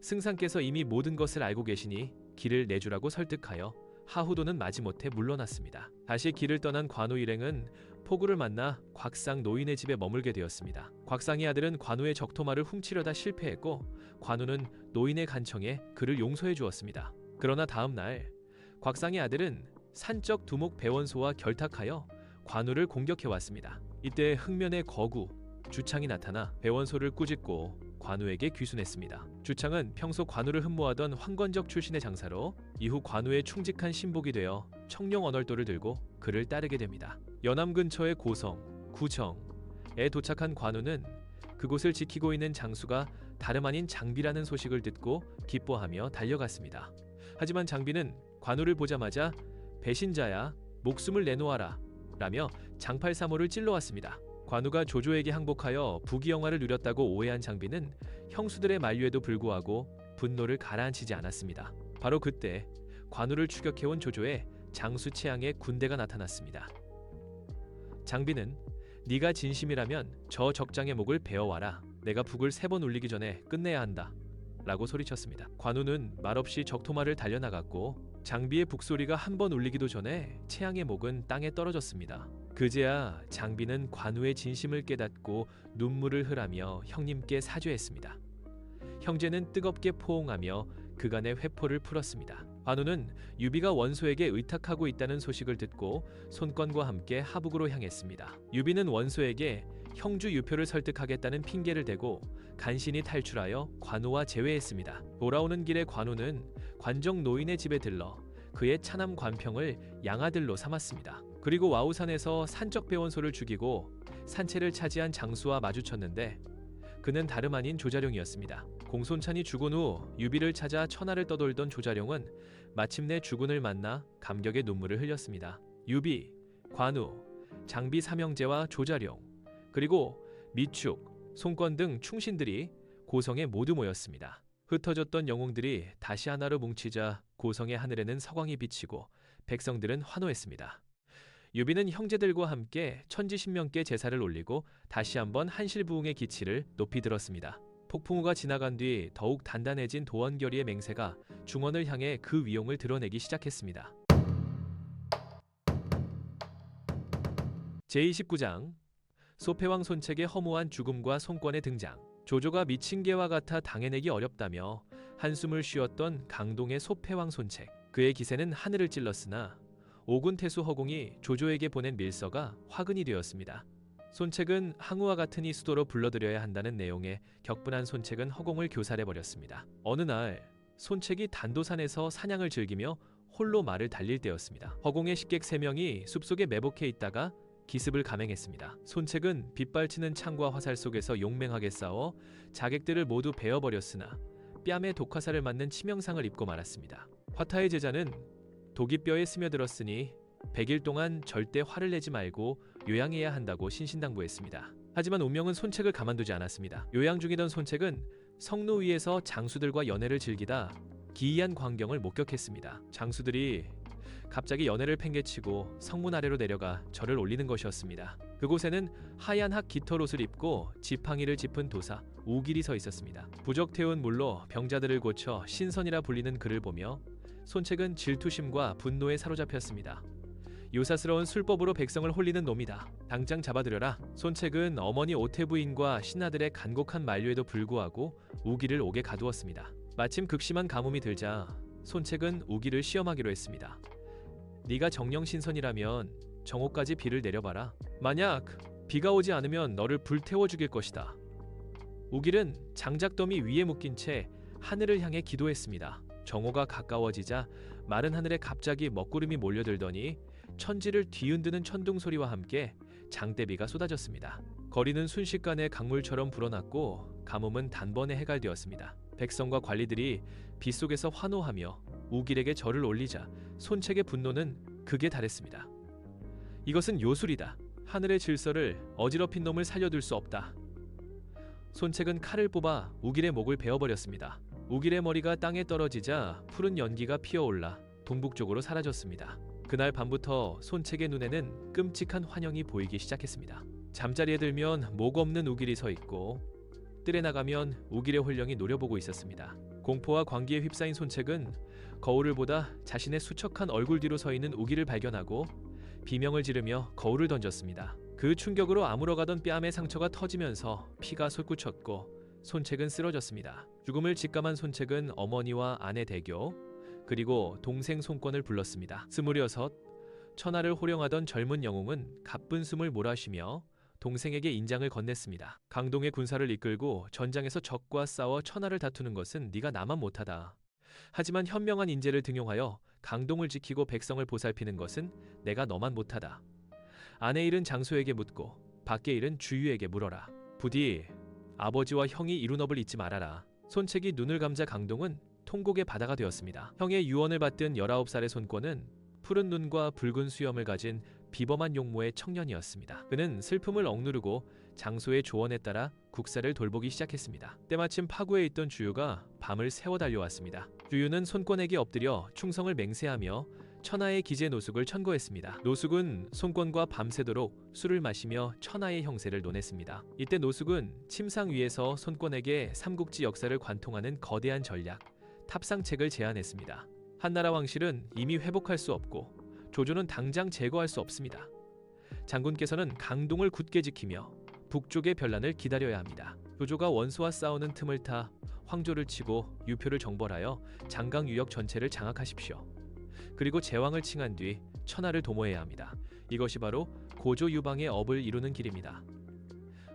Speaker 1: 승상께서 이미 모든 것을 알고 계시니 길을 내주라고 설득하여 하후돈은 마지못해 물러났습니다. 다시 길을 떠난 관우 일행은 포구를 만나 곽상 노인의 집에 머물게 되었습니다. 곽상의 아들은 관우의 적토마를 훔치려다 실패했고 관우는 노인의 간청에 그를 용서해 주었습니다. 그러나 다음 날 곽상의 아들은 산적 두목 배원소와 결탁하여 관우를 공격해 왔습니다. 이때 흑면의 거구 주창이 나타나 배원소를 꾸짖고 관우에게 귀순했습니다. 주창은 평소 관우를 흠모하던 황건적 출신의 장사로 이후 관우의 충직한 신복이 되어 청룡 언얼도를 들고 그를 따르게 됩니다. 연암 근처의 고성, 구정에 도착한 관우는 그곳을 지키고 있는 장수가 다름 아닌 장비라는 소식을 듣고 기뻐하며 달려갔습니다. 하지만 장비는 관우를 보자마자 배신자야, 목숨을 내놓아라 라며 장팔사모를 찔러왔습니다. 관우가 조조에게 항복하여 부귀영화를 누렸다고 오해한 장비는 형수들의 만류에도 불구하고 분노를 가라앉히지 않았습니다. 바로 그때 관우를 추격해온 조조의 장수 최양의 군대가 나타났습니다. 장비는 네가 진심이라면 저 적장의 목을 베어와라. 내가 북을 3번 울리기 전에 끝내야 한다. 라고 소리쳤습니다. 관우는 말없이 적토마를 달려나갔고 장비의 북소리가 한 번 울리기도 전에 최양의 목은 땅에 떨어졌습니다. 그제야 장비는 관우의 진심을 깨닫고 눈물을 흘하며 형님께 사죄했습니다. 형제는 뜨겁게 포옹하며 그간의 회포를 풀었습니다. 관우는 유비가 원소에게 의탁하고 있다는 소식을 듣고 손권과 함께 하북으로 향했습니다. 유비는 원소에게 형주 유표를 설득하겠다는 핑계를 대고 간신히 탈출하여 관우와 재회했습니다. 돌아오는 길에 관우는 관정 노인의 집에 들러 그의 차남 관평을 양아들로 삼았습니다. 그리고 와우산에서 산적 배원소를 죽이고 산채를 차지한 장수와 마주쳤는데 그는 다름 아닌 조자룡이었습니다. 공손찬이 죽은 후 유비를 찾아 천하를 떠돌던 조자룡은 마침내 주군을 만나 감격의 눈물을 흘렸습니다. 유비, 관우, 장비 삼형제와 조자룡, 그리고 미축, 송권 등 충신들이 고성에 모두 모였습니다. 흩어졌던 영웅들이 다시 하나로 뭉치자 고성의 하늘에는 서광이 비치고 백성들은 환호했습니다. 유비는 형제들과 함께 천지신명께 제사를 올리고 다시 한번 한실부흥의 기치를 높이 들었습니다. 폭풍우가 지나간 뒤 더욱 단단해진 도원결의의 맹세가 중원을 향해 그 위용을 드러내기 시작했습니다. 제29장 소패왕 손책의 허무한 죽음과 송권의 등장. 조조가 미친 개와 같아 당해내기 어렵다며 한숨을 쉬었던 강동의 소패왕 손책. 그의 기세는 하늘을 찔렀으나 오군 태수 허공이 조조에게 보낸 밀서가 화근이 되었습니다. 손책은 항우와 같은 이 수도로 불러들여야 한다는 내용의 격분한 손책은 허공을 교살해버렸습니다. 어느 날 손책이 단도산에서 사냥을 즐기며 홀로 말을 달릴 때였습니다. 허공의 식객 3명이 숲속에 매복해 있다가 기습을 감행했습니다. 손책은 빗발치는 창과 화살 속에서 용맹하게 싸워 자객들을 모두 베어버렸으나 뺨에 독화살을 맞는 치명상을 입고 말았습니다. 화타의 제자는 독이 뼈에 스며들었으니 100일 동안 절대 화를 내지 말고 요양해야 한다고 신신당부했습니다. 하지만 운명은 손책을 가만두지 않았습니다. 요양 중이던 손책은 성로 위에서 장수들과 연애를 즐기다 기이한 광경을 목격했습니다. 장수들이 갑자기 연애를 팽개치고 성문 아래로 내려가 절을 올리는 것이었습니다. 그곳에는 하얀 학 깃털옷을 입고 지팡이를 짚은 도사 우길이 서 있었습니다. 부적태운 물로 병자들을 고쳐 신선이라 불리는 그를 보며 손책은 질투심과 분노에 사로잡혔습니다. 요사스러운 술법으로 백성을 홀리는 놈이다. 당장 잡아들여라. 손책은 어머니 오태부인과 신하들의 간곡한 만류에도 불구하고 우길을 옥에 가두었습니다. 마침 극심한 가뭄이 들자 손책은 우길을 시험하기로 했습니다. 네가 정령신선이라면 정오까지 비를 내려봐라. 만약 비가 오지 않으면 너를 불태워 죽일 것이다. 우길은 장작더미 위에 묶인 채 하늘을 향해 기도했습니다. 정오가 가까워지자 마른 하늘에 갑자기 먹구름이 몰려들더니 천지를 뒤흔드는 천둥 소리와 함께 장대비가 쏟아졌습니다. 거리는 순식간에 강물처럼 불어났고 가뭄은 단번에 해갈되었습니다. 백성과 관리들이 빗속에서 환호하며 우길에게 절을 올리자 손책의 분노는 극에 달했습니다. 이것은 요술이다. 하늘의 질서를 어지럽힌 놈을 살려둘 수 없다. 손책은 칼을 뽑아 우길의 목을 베어버렸습니다. 우길의 머리가 땅에 떨어지자 푸른 연기가 피어올라 동북쪽으로 사라졌습니다. 그날 밤부터 손책의 눈에는 끔찍한 환영이 보이기 시작했습니다. 잠자리에 들면 목 없는 우길이 서 있고 뜰에 나가면 우길의 혼령이 노려보고 있었습니다. 공포와 광기에 휩싸인 손책은 거울을 보다 자신의 수척한 얼굴 뒤로 서 있는 우길을 발견하고 비명을 지르며 거울을 던졌습니다. 그 충격으로 아물어가던 뺨의 상처가 터지면서 피가 솟구쳤고 손책은 쓰러졌습니다. 죽음을 직감한 손책은 어머니와 아내 대교 그리고 동생 손권을 불렀습니다. 26 천하를 호령하던 젊은 영웅은 가쁜 숨을 몰아쉬며 동생에게 인장을 건넸습니다. 강동의 군사를 이끌고 전장에서 적과 싸워 천하를 다투는 것은 네가 나만 못하다. 하지만 현명한 인재를 등용하여 강동을 지키고 백성을 보살피는 것은 내가 너만 못하다. 아내 일은 장소에게 묻고 밖의 일은 주유에게 물어라. 부디 아버지와 형이 이룬 업을 잊지 말아라. 손책이 눈을 감자 강동은 통곡의 바다가 되었습니다. 형의 유언을 받든 19살의 손권은 푸른 눈과 붉은 수염을 가진 비범한 용모의 청년이었습니다. 그는 슬픔을 억누르고 장소의 조언에 따라 국사를 돌보기 시작했습니다. 때마침 파구에 있던 주유가 밤을 새워 달려왔습니다. 주유는 손권에게 엎드려 충성을 맹세하며 천하의 기재 노숙을 천거했습니다. 노숙은 손권과 밤새도록 술을 마시며 천하의 형세를 논했습니다. 이때 노숙은 침상 위에서 손권에게 삼국지 역사를 관통하는 거대한 전략, 탑상책을 제안했습니다. 한나라 왕실은 이미 회복할 수 없고 조조는 당장 제거할 수 없습니다. 장군께서는 강동을 굳게 지키며 북쪽의 변란을 기다려야 합니다. 조조가 원소와 싸우는 틈을 타 황조를 치고 유표를 정벌하여 장강 유역 전체를 장악하십시오. 그리고 제왕을 칭한 뒤 천하를 도모해야 합니다. 이것이 바로 고조 유방의 업을 이루는 길입니다.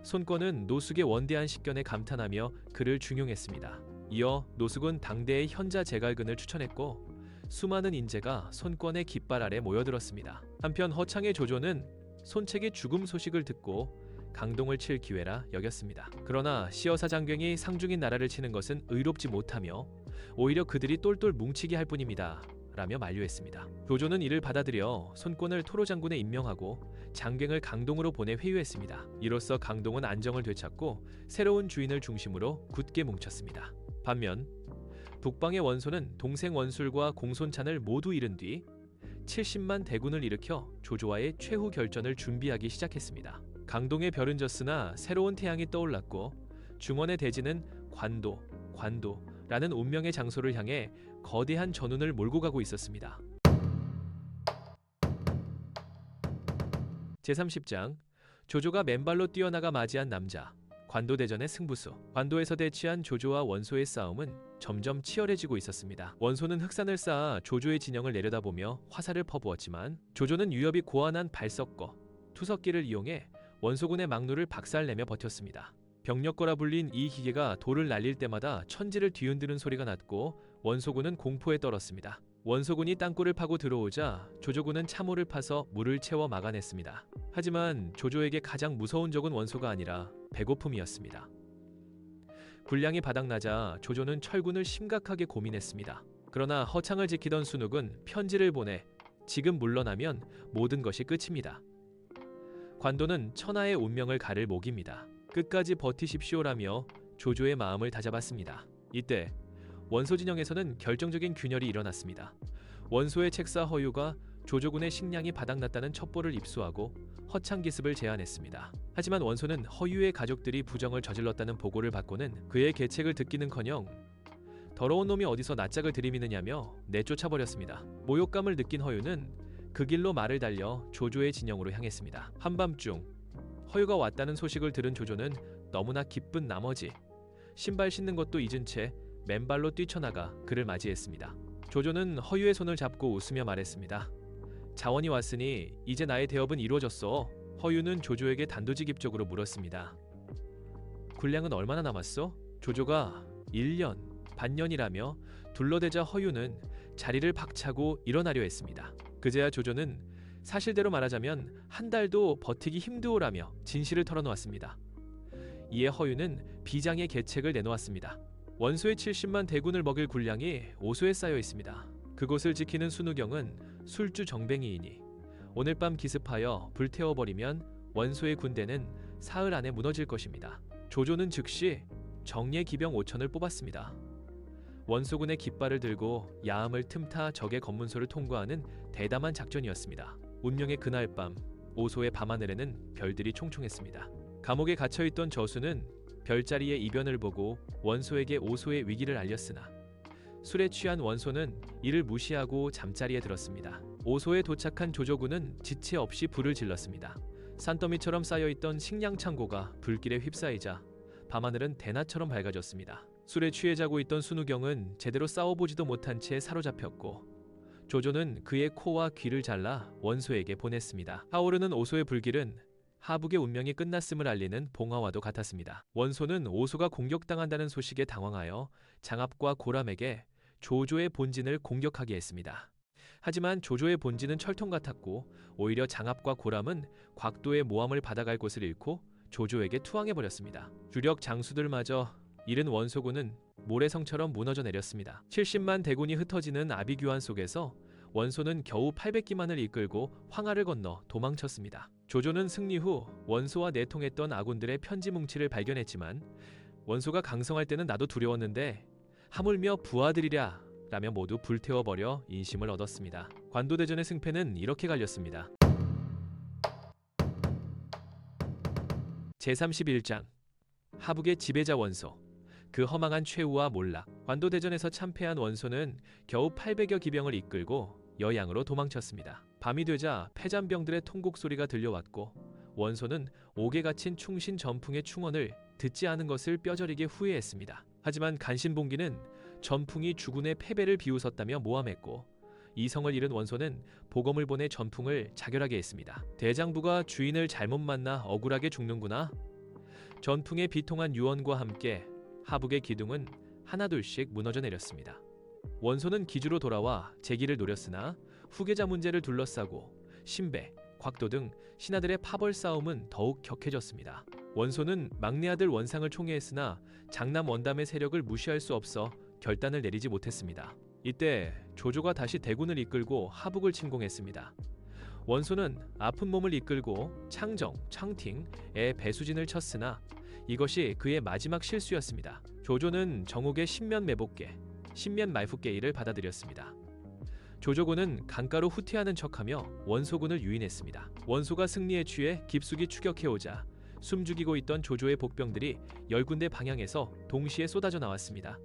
Speaker 1: 손권은 노숙의 원대한 식견에 감탄하며 그를 중용했습니다. 이어 노숙은 당대의 현자 제갈근을 추천했고 수많은 인재가 손권의 깃발 아래 모여들었습니다. 한편 허창의 조조는 손책의 죽음 소식을 듣고 강동을 칠 기회라 여겼습니다. 그러나 시어사 장경이 상중인 나라를 치는 것은 의롭지 못하며 오히려 그들이 똘똘 뭉치게 할 뿐입니다. 라며 만류했습니다. 조조는 이를 받아들여 손권을 토로장군에 임명하고 장경을 강동으로 보내 회유했습니다. 이로써 강동은 안정을 되찾고 새로운 주인을 중심으로 굳게 뭉쳤습니다. 반면 북방의 원소는 동생 원술과 공손찬을 모두 잃은 뒤 70만 대군을 일으켜 조조와의 최후 결전을 준비하기 시작했습니다. 강동의 별은 졌으나 새로운 태양이 떠올랐고 중원의 대지는 관도라는 운명의 장소를 향해 거대한 전운을 몰고 가고 있었습니다. 제30장 조조가 맨발로 뛰어나가 맞이한 남자. 관도대전의 승부수. 관도에서 대치한 조조와 원소의 싸움은 점점 치열해지고 있었습니다. 원소는 흑산을 쌓아 조조의 진영을 내려다보며 화살을 퍼부었지만 조조는 유협이 고안한 발석거, 투석기를 이용해 원소군의 막루를 박살내며 버텼습니다. 병력거라 불린 이 기계가 돌을 날릴 때마다 천지를 뒤흔드는 소리가 났고 원소군은 공포에 떨었습니다. 원소군이 땅굴을 파고 들어오자 조조군은 참호를 파서 물을 채워 막아냈습니다. 하지만 조조에게 가장 무서운 적은 원소가 아니라 배고픔이었습니다. 군량이 바닥나자 조조는 철군을 심각하게 고민했습니다. 그러나 허창을 지키던 순욱은 편지를 보내 지금 물러나면 모든 것이 끝입니다. 관도는 천하의 운명을 가를 목입니다. 끝까지 버티십시오라며 조조의 마음을 다잡았습니다. 이때 원소 진영에서는 결정적인 균열이 일어났습니다. 원소의 책사 허유가 조조군의 식량이 바닥났다는 첩보를 입수하고 허창 기습을 제안했습니다. 하지만 원소는 허유의 가족들이 부정을 저질렀다는 보고를 받고는 그의 계책을 듣기는커녕 더러운 놈이 어디서 낯짝을 들이미느냐며 내쫓아버렸습니다. 모욕감을 느낀 허유는 그 길로 말을 달려 조조의 진영으로 향했습니다. 한밤중 허유가 왔다는 소식을 들은 조조는 너무나 기쁜 나머지 신발 신는 것도 잊은 채 맨발로 뛰쳐나가 그를 맞이했습니다. 조조는 허유의 손을 잡고 웃으며 말했습니다. 자원이 왔으니 이제 나의 대업은 이루어졌어. 허유는 조조에게 단도직입적으로 물었습니다. 군량은 얼마나 남았어? 조조가 1년, 반년이라며 둘러대자 허유는 자리를 박차고 일어나려 했습니다. 그제야 조조는 사실대로 말하자면 한 달도 버티기 힘드오라며 진실을 털어놓았습니다. 이에 허유는 비장의 계책을 내놓았습니다. 원소의 70만 대군을 먹일 군량이 오소에 쌓여 있습니다. 그곳을 지키는 순우경은 술주 정뱅이이니 오늘 밤 기습하여 불태워버리면 원소의 군대는 사흘 안에 무너질 것입니다. 조조는 즉시 정예 기병 5천을 뽑았습니다. 원소군의 깃발을 들고 야암을 틈타 적의 검문소를 통과하는 대담한 작전이었습니다. 운명의 그날 밤 오소의 밤하늘에는 별들이 총총했습니다. 감옥에 갇혀있던 저수는 별자리의 이변을 보고 원소에게 오소의 위기를 알렸으나 술에 취한 원소는 이를 무시하고 잠자리에 들었습니다. 오소에 도착한 조조군은 지체 없이 불을 질렀습니다. 산더미처럼 쌓여있던 식량 창고가 불길에 휩싸이자 밤하늘은 대낮처럼 밝아졌습니다. 술에 취해 자고 있던 순우경은 제대로 싸워보지도 못한 채 사로잡혔고 조조는 그의 코와 귀를 잘라 원소에게 보냈습니다. 타오르는 오소의 불길은 하북의 운명이 끝났음을 알리는 봉화와도 같았습니다. 원소는 오소가 공격당한다는 소식에 당황하여 장압과 고람에게 조조의 본진을 공격하게 했습니다. 하지만 조조의 본진은 철통 같았고 오히려 장압과 고람은 곽도의 모함을 받아갈 곳을 잃고 조조에게 투항해버렸습니다. 주력 장수들마저 잃은 원소군은 모래성처럼 무너져 내렸습니다. 70만 대군이 흩어지는 아비규환 속에서 원소는 겨우 800기만을 이끌고 황하를 건너 도망쳤습니다. 조조는 승리 후 원소와 내통했던 아군들의 편지 뭉치를 발견했지만 원소가 강성할 때는 나도 두려웠는데 하물며 부하들이랴 라며 모두 불태워버려 인심을 얻었습니다. 관도대전의 승패는 이렇게 갈렸습니다. 제31장 하북의 지배자 원소, 그 허망한 최후와 몰락. 관도대전에서 참패한 원소는 겨우 800여 기병을 이끌고 여양으로 도망쳤습니다. 밤이 되자 패잔병들의 통곡 소리가 들려왔고 원소는 옥에 갇힌 충신 전풍의 충언을 듣지 않은 것을 뼈저리게 후회했습니다. 하지만 간신봉기는 전풍이 주군의 패배를 비웃었다며 모함했고 이성을 잃은 원소는 보검을 보내 전풍을 자결하게 했습니다. 대장부가 주인을 잘못 만나 억울하게 죽는구나. 전풍의 비통한 유언과 함께 하북의 기둥은 하나둘씩 무너져 내렸습니다. 원소는 기주로 돌아와 재기를 노렸으나 후계자 문제를 둘러싸고 신배, 곽도 등 신하들의 파벌 싸움은 더욱 격해졌습니다. 원소는 막내 아들 원상을 총애했으나 장남 원담의 세력을 무시할 수 없어 결단을 내리지 못했습니다. 이때 조조가 다시 대군을 이끌고 하북을 침공했습니다. 원소는 아픈 몸을 이끌고 창정, 창팅에 배수진을 쳤으나 이것이 그의 마지막 실수였습니다. 조조는 정옥의 신면 매복계, 신면 말fut계의를 받아들였습니다. 조조군은 강가로 후퇴하는 척하며 원소군을 유인했습니다. 원소가 승리에 취해 깊숙이 추격해오자 숨죽이고 있던 조조의 복병들이 10군데 방향에서 동시에 쏟아져 나왔습니다.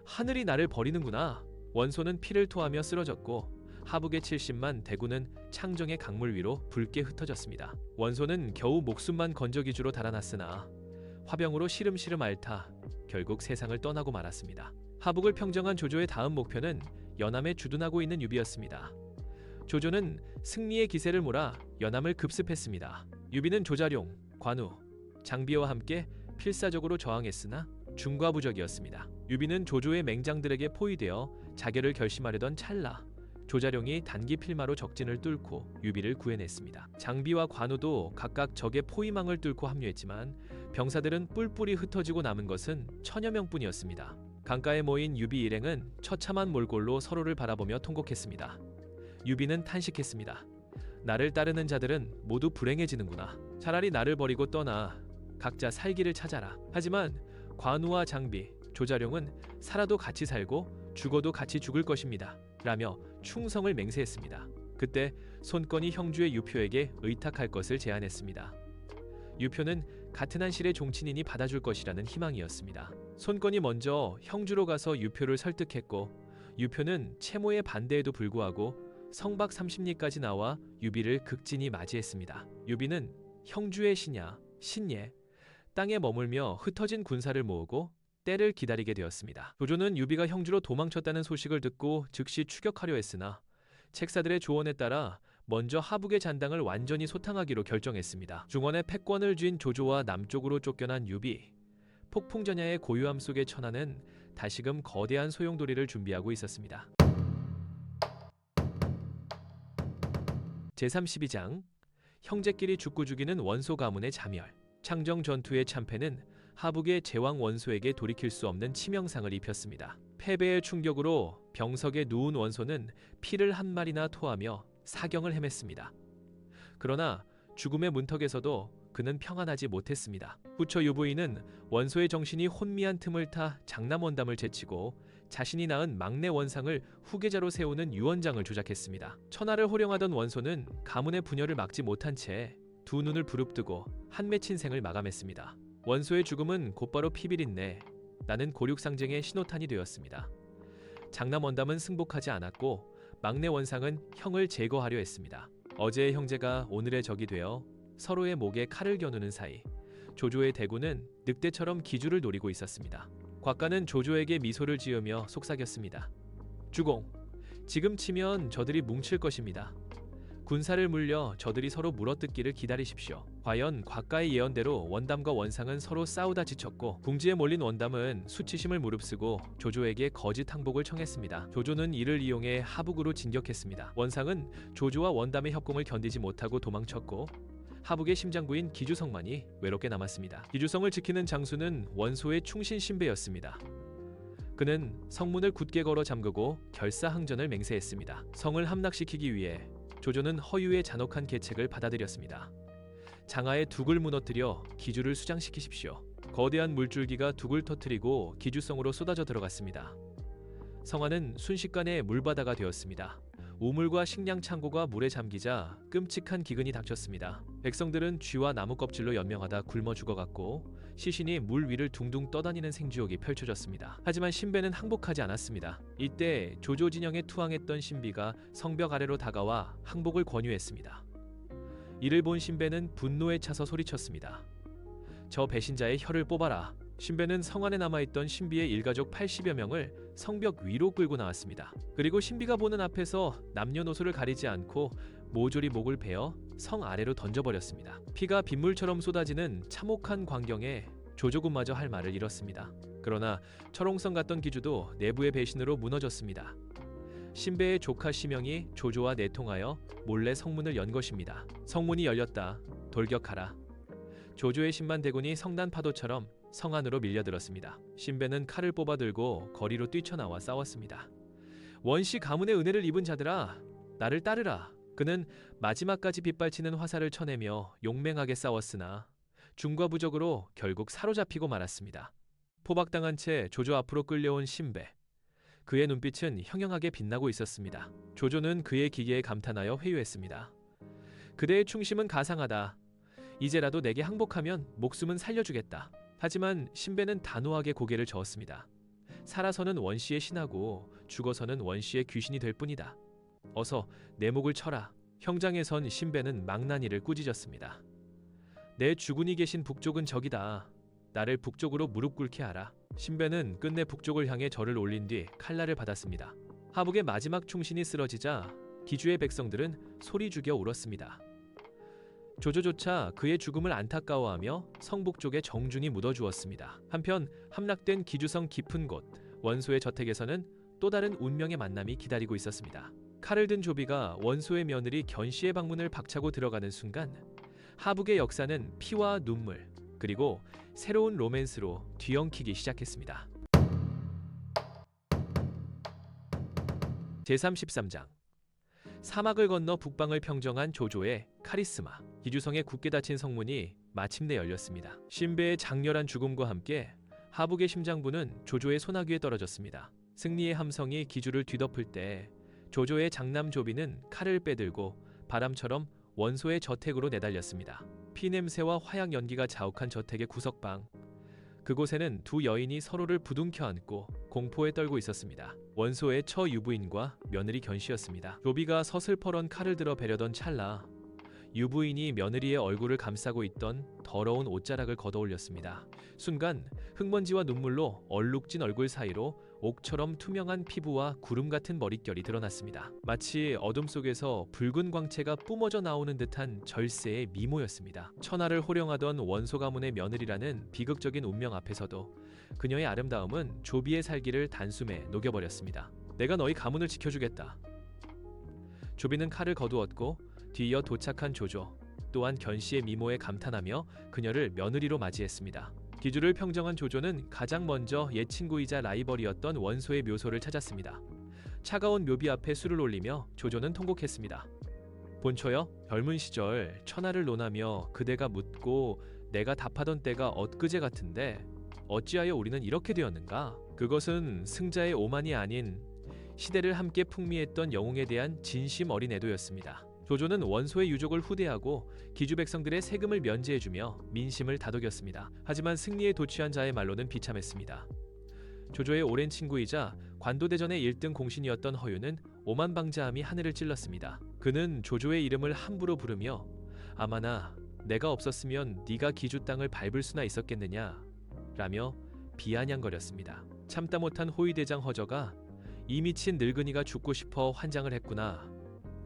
Speaker 1: 하늘이 나를 버리는구나. 원소는 피를 토하며 쓰러졌고 하북의 70만 대군은 창정의 강물 위로 붉게 흩어졌습니다. 원소는 겨우 목숨만 건져 기주로 달아났으나 화병으로 시름시름 앓다 결국 세상을 떠나고 말았습니다. 하북을 평정한 조조의 다음 목표는 연암에 주둔하고 있는 유비였습니다. 조조는 승리의 기세를 몰아 연암을 급습했습니다. 유비는 조자룡, 관우, 장비와 함께 필사적으로 저항했으나 중과부적이었습니다. 유비는 조조의 맹장들에게 포위되어 자결을 결심하려던 찰나 조자룡이 단기 필마로 적진을 뚫고 유비를 구해냈습니다. 장비와 관우도 각각 적의 포위망을 뚫고 합류했지만 병사들은 뿔뿔이 흩어지고 남은 것은 천여 명뿐이었습니다. 강가에 모인 유비 일행은 처참한 몰골로 서로를 바라보며 통곡했습니다. 유비는 탄식했습니다. 나를 따르는 자들은 모두 불행해지는구나. 차라리 나를 버리고 떠나 각자 살기를 찾아라. 하지만 관우와 장비, 조자룡은 살아도 같이 살고 죽어도 같이 죽을 것입니다. 라며 충성을 맹세했습니다. 그때 손권이 형주의 유표에게 의탁할 것을 제안했습니다. 유표는 같은 한실의 종친이니 받아줄 것이라는 희망이었습니다. 손권이 먼저 형주로 가서 유표를 설득했고 유표는 채모의 반대에도 불구하고 성박 30리까지 나와 유비를 극진히 맞이했습니다. 유비는 형주의 신야, 신예, 땅에 머물며 흩어진 군사를 모으고 때를 기다리게 되었습니다. 조조는 유비가 형주로 도망쳤다는 소식을 듣고 즉시 추격하려 했으나 책사들의 조언에 따라 먼저 하북의 잔당을 완전히 소탕하기로 결정했습니다. 중원의 패권을 쥔 조조와 남쪽으로 쫓겨난 유비, 폭풍전야의 고요함 속에 천하는 다시금 거대한 소용돌이를 준비하고 있었습니다. 제32장 형제끼리 죽고 죽이는 원소 가문의 자멸. 창정 전투의 참패는 하북의 제왕 원소에게 돌이킬 수 없는 치명상을 입혔습니다. 패배의 충격으로 병석에 누운 원소는 피를 한 마리나 토하며 사경을 헤맸습니다. 그러나 죽음의 문턱에서도 그는 평안하지 못했습니다. 후처 유부인은 원소의 정신이 혼미한 틈을 타 장남 원담을 제치고 자신이 낳은 막내 원상을 후계자로 세우는 유원장을 조작했습니다. 천하를 호령하던 원소는 가문의 분열을 막지 못한 채 두 눈을 부릅뜨고 한 맺힌 생을 마감했습니다. 원소의 죽음은 곧바로 피비린내 나는 고륙상쟁의 신호탄이 되었습니다. 장남 원담은 승복하지 않았고 막내 원상은 형을 제거하려 했습니다. 어제의 형제가 오늘의 적이 되어 서로의 목에 칼을 겨누는 사이 조조의 대군은 늑대처럼 기주를 노리고 있었습니다. 곽가는 조조에게 미소를 지으며 속삭였습니다. 주공, 지금 치면 저들이 뭉칠 것입니다. 군사를 물려 저들이 서로 물어뜯기를 기다리십시오. 과연 곽가의 예언대로 원담과 원상은 서로 싸우다 지쳤고 궁지에 몰린 원담은 수치심을 무릅쓰고 조조에게 거짓 항복을 청했습니다. 조조는 이를 이용해 하북으로 진격했습니다. 원상은 조조와 원담의 협공을 견디지 못하고 도망쳤고 하북의 심장부인 기주성만이 외롭게 남았습니다. 기주성을 지키는 장수는 원소의 충신 신배였습니다. 그는 성문을 굳게 걸어 잠그고 결사항전을 맹세했습니다. 성을 함락시키기 위해 조조는 허유의 잔혹한 계책을 받아들였습니다. 장하의 둑을 무너뜨려 기주를 수장시키십시오. 거대한 물줄기가 둑을 터뜨리고 기주성으로 쏟아져 들어갔습니다. 성안은 순식간에 물바다가 되었습니다. 우물과 식량 창고가 물에 잠기자 끔찍한 기근이 닥쳤습니다. 백성들은 쥐와 나무 껍질로 연명하다 굶어 죽어갔고 시신이 물 위를 둥둥 떠다니는 생지옥이 펼쳐졌습니다. 하지만 신배는 항복하지 않았습니다. 이때 조조 진영에 투항했던 신비가 성벽 아래로 다가와 항복을 권유했습니다. 이를 본 신배는 분노에 차서 소리쳤습니다. 저 배신자의 혀를 뽑아라. 신배는 성안에 남아있던 신비의 일가족 80여 명을 성벽 위로 끌고 나왔습니다. 그리고 신비가 보는 앞에서 남녀노소를 가리지 않고 모조리 목을 베어 성 아래로 던져버렸습니다. 피가 빗물처럼 쏟아지는 참혹한 광경에 조조군마저 할 말을 잃었습니다. 그러나 철옹성 같던 기주도 내부의 배신으로 무너졌습니다. 신배의 조카 시명이 조조와 내통하여 몰래 성문을 연 것입니다. 성문이 열렸다. 돌격하라. 조조의 10만 대군이 성난 파도처럼 성 안으로 밀려들었습니다. 신배는 칼을 뽑아 들고 거리로 뛰쳐나와 싸웠습니다. 원시 가문의 은혜를 입은 자들아, 나를 따르라. 그는 마지막까지 빗발치는 화살을 쳐내며 용맹하게 싸웠으나 중과부적으로 결국 사로잡히고 말았습니다. 포박당한 채 조조 앞으로 끌려온 신배. 그의 눈빛은 형형하게 빛나고 있었습니다. 조조는 그의 기계에 감탄하여 회유했습니다. 그대의 충심은 가상하다. 이제라도 내게 항복하면 목숨은 살려주겠다. 하지만 신배는 단호하게 고개를 저었습니다. 살아서는 원시의 신하고 죽어서는 원시의 귀신이 될 뿐이다. 어서 내 목을 쳐라. 형장에 선 신배는 망나니를 꾸짖었습니다. 내 주군이 계신 북쪽은 적이다. 나를 북쪽으로 무릎 꿇게 하라. 신배는 끝내 북쪽을 향해 절을 올린 뒤 칼날을 받았습니다. 하북의 마지막 충신이 쓰러지자 기주의 백성들은 소리 죽여 울었습니다. 조조조차 그의 죽음을 안타까워하며 성북쪽에 정중히 묻어주었습니다. 한편 함락된 기주성 깊은 곳 원소의 저택에서는 또 다른 운명의 만남이 기다리고 있었습니다. 칼을 든 조비가 원소의 며느리 견씨의 방문을 박차고 들어가는 순간 하북의 역사는 피와 눈물 그리고 새로운 로맨스로 뒤엉키기 시작했습니다. 제33장 사막을 건너 북방을 평정한 조조의 카리스마. 기주성의 굳게 닫힌 성문이 마침내 열렸습니다. 신배의 장렬한 죽음과 함께 하북의 심장부는 조조의 소나귀에 떨어졌습니다. 승리의 함성이 기주를 뒤덮을 때 조조의 장남 조비는 칼을 빼들고 바람처럼 원소의 저택으로 내달렸습니다. 피냄새와 화약 연기가 자욱한 저택의 구석방. 그곳에는 두 여인이 서로를 부둥켜 안고 공포에 떨고 있었습니다. 원소의 처 유부인과 며느리 견씨였습니다. 조비가 서슬퍼런 칼을 들어 베려던 찰나 유부인이 며느리의 얼굴을 감싸고 있던 더러운 옷자락을 걷어올렸습니다. 순간 흙먼지와 눈물로 얼룩진 얼굴 사이로 옥처럼 투명한 피부와 구름 같은 머릿결이 드러났습니다. 마치 어둠 속에서 붉은 광채가 뿜어져 나오는 듯한 절세의 미모였습니다. 천하를 호령하던 원소 가문의 며느리라는 비극적인 운명 앞에서도 그녀의 아름다움은 조비의 살기를 단숨에 녹여버렸습니다. 내가 너희 가문을 지켜주겠다. 조비는 칼을 거두었고 뒤이어 도착한 조조 또한 견씨의 미모에 감탄하며 그녀를 며느리로 맞이했습니다. 기주를 평정한 조조는 가장 먼저 옛 친구이자 라이벌이었던 원소의 묘소를 찾았습니다. 차가운 묘비 앞에 술을 올리며 조조는 통곡했습니다. 본초여, 젊은 시절 천하를 논하며 그대가 묻고 내가 답하던 때가 엊그제 같은데 어찌하여 우리는 이렇게 되었는가? 그것은 승자의 오만이 아닌 시대를 함께 풍미했던 영웅에 대한 진심 어린 애도였습니다. 조조는 원소의 유족을 후대하고 기주 백성들의 세금을 면제해주며 민심을 다독였습니다. 하지만 승리에 도취한 자의 말로는 비참했습니다. 조조의 오랜 친구이자 관도대전의 1등 공신이었던 허유는 오만방자함이 하늘을 찔렀습니다. 그는 조조의 이름을 함부로 부르며 아마나 내가 없었으면 네가 기주 땅을 밟을 수나 있었겠느냐 라며 비아냥거렸습니다. 참다 못한 호위대장 허저가 이 미친 늙은이가 죽고 싶어 환장을 했구나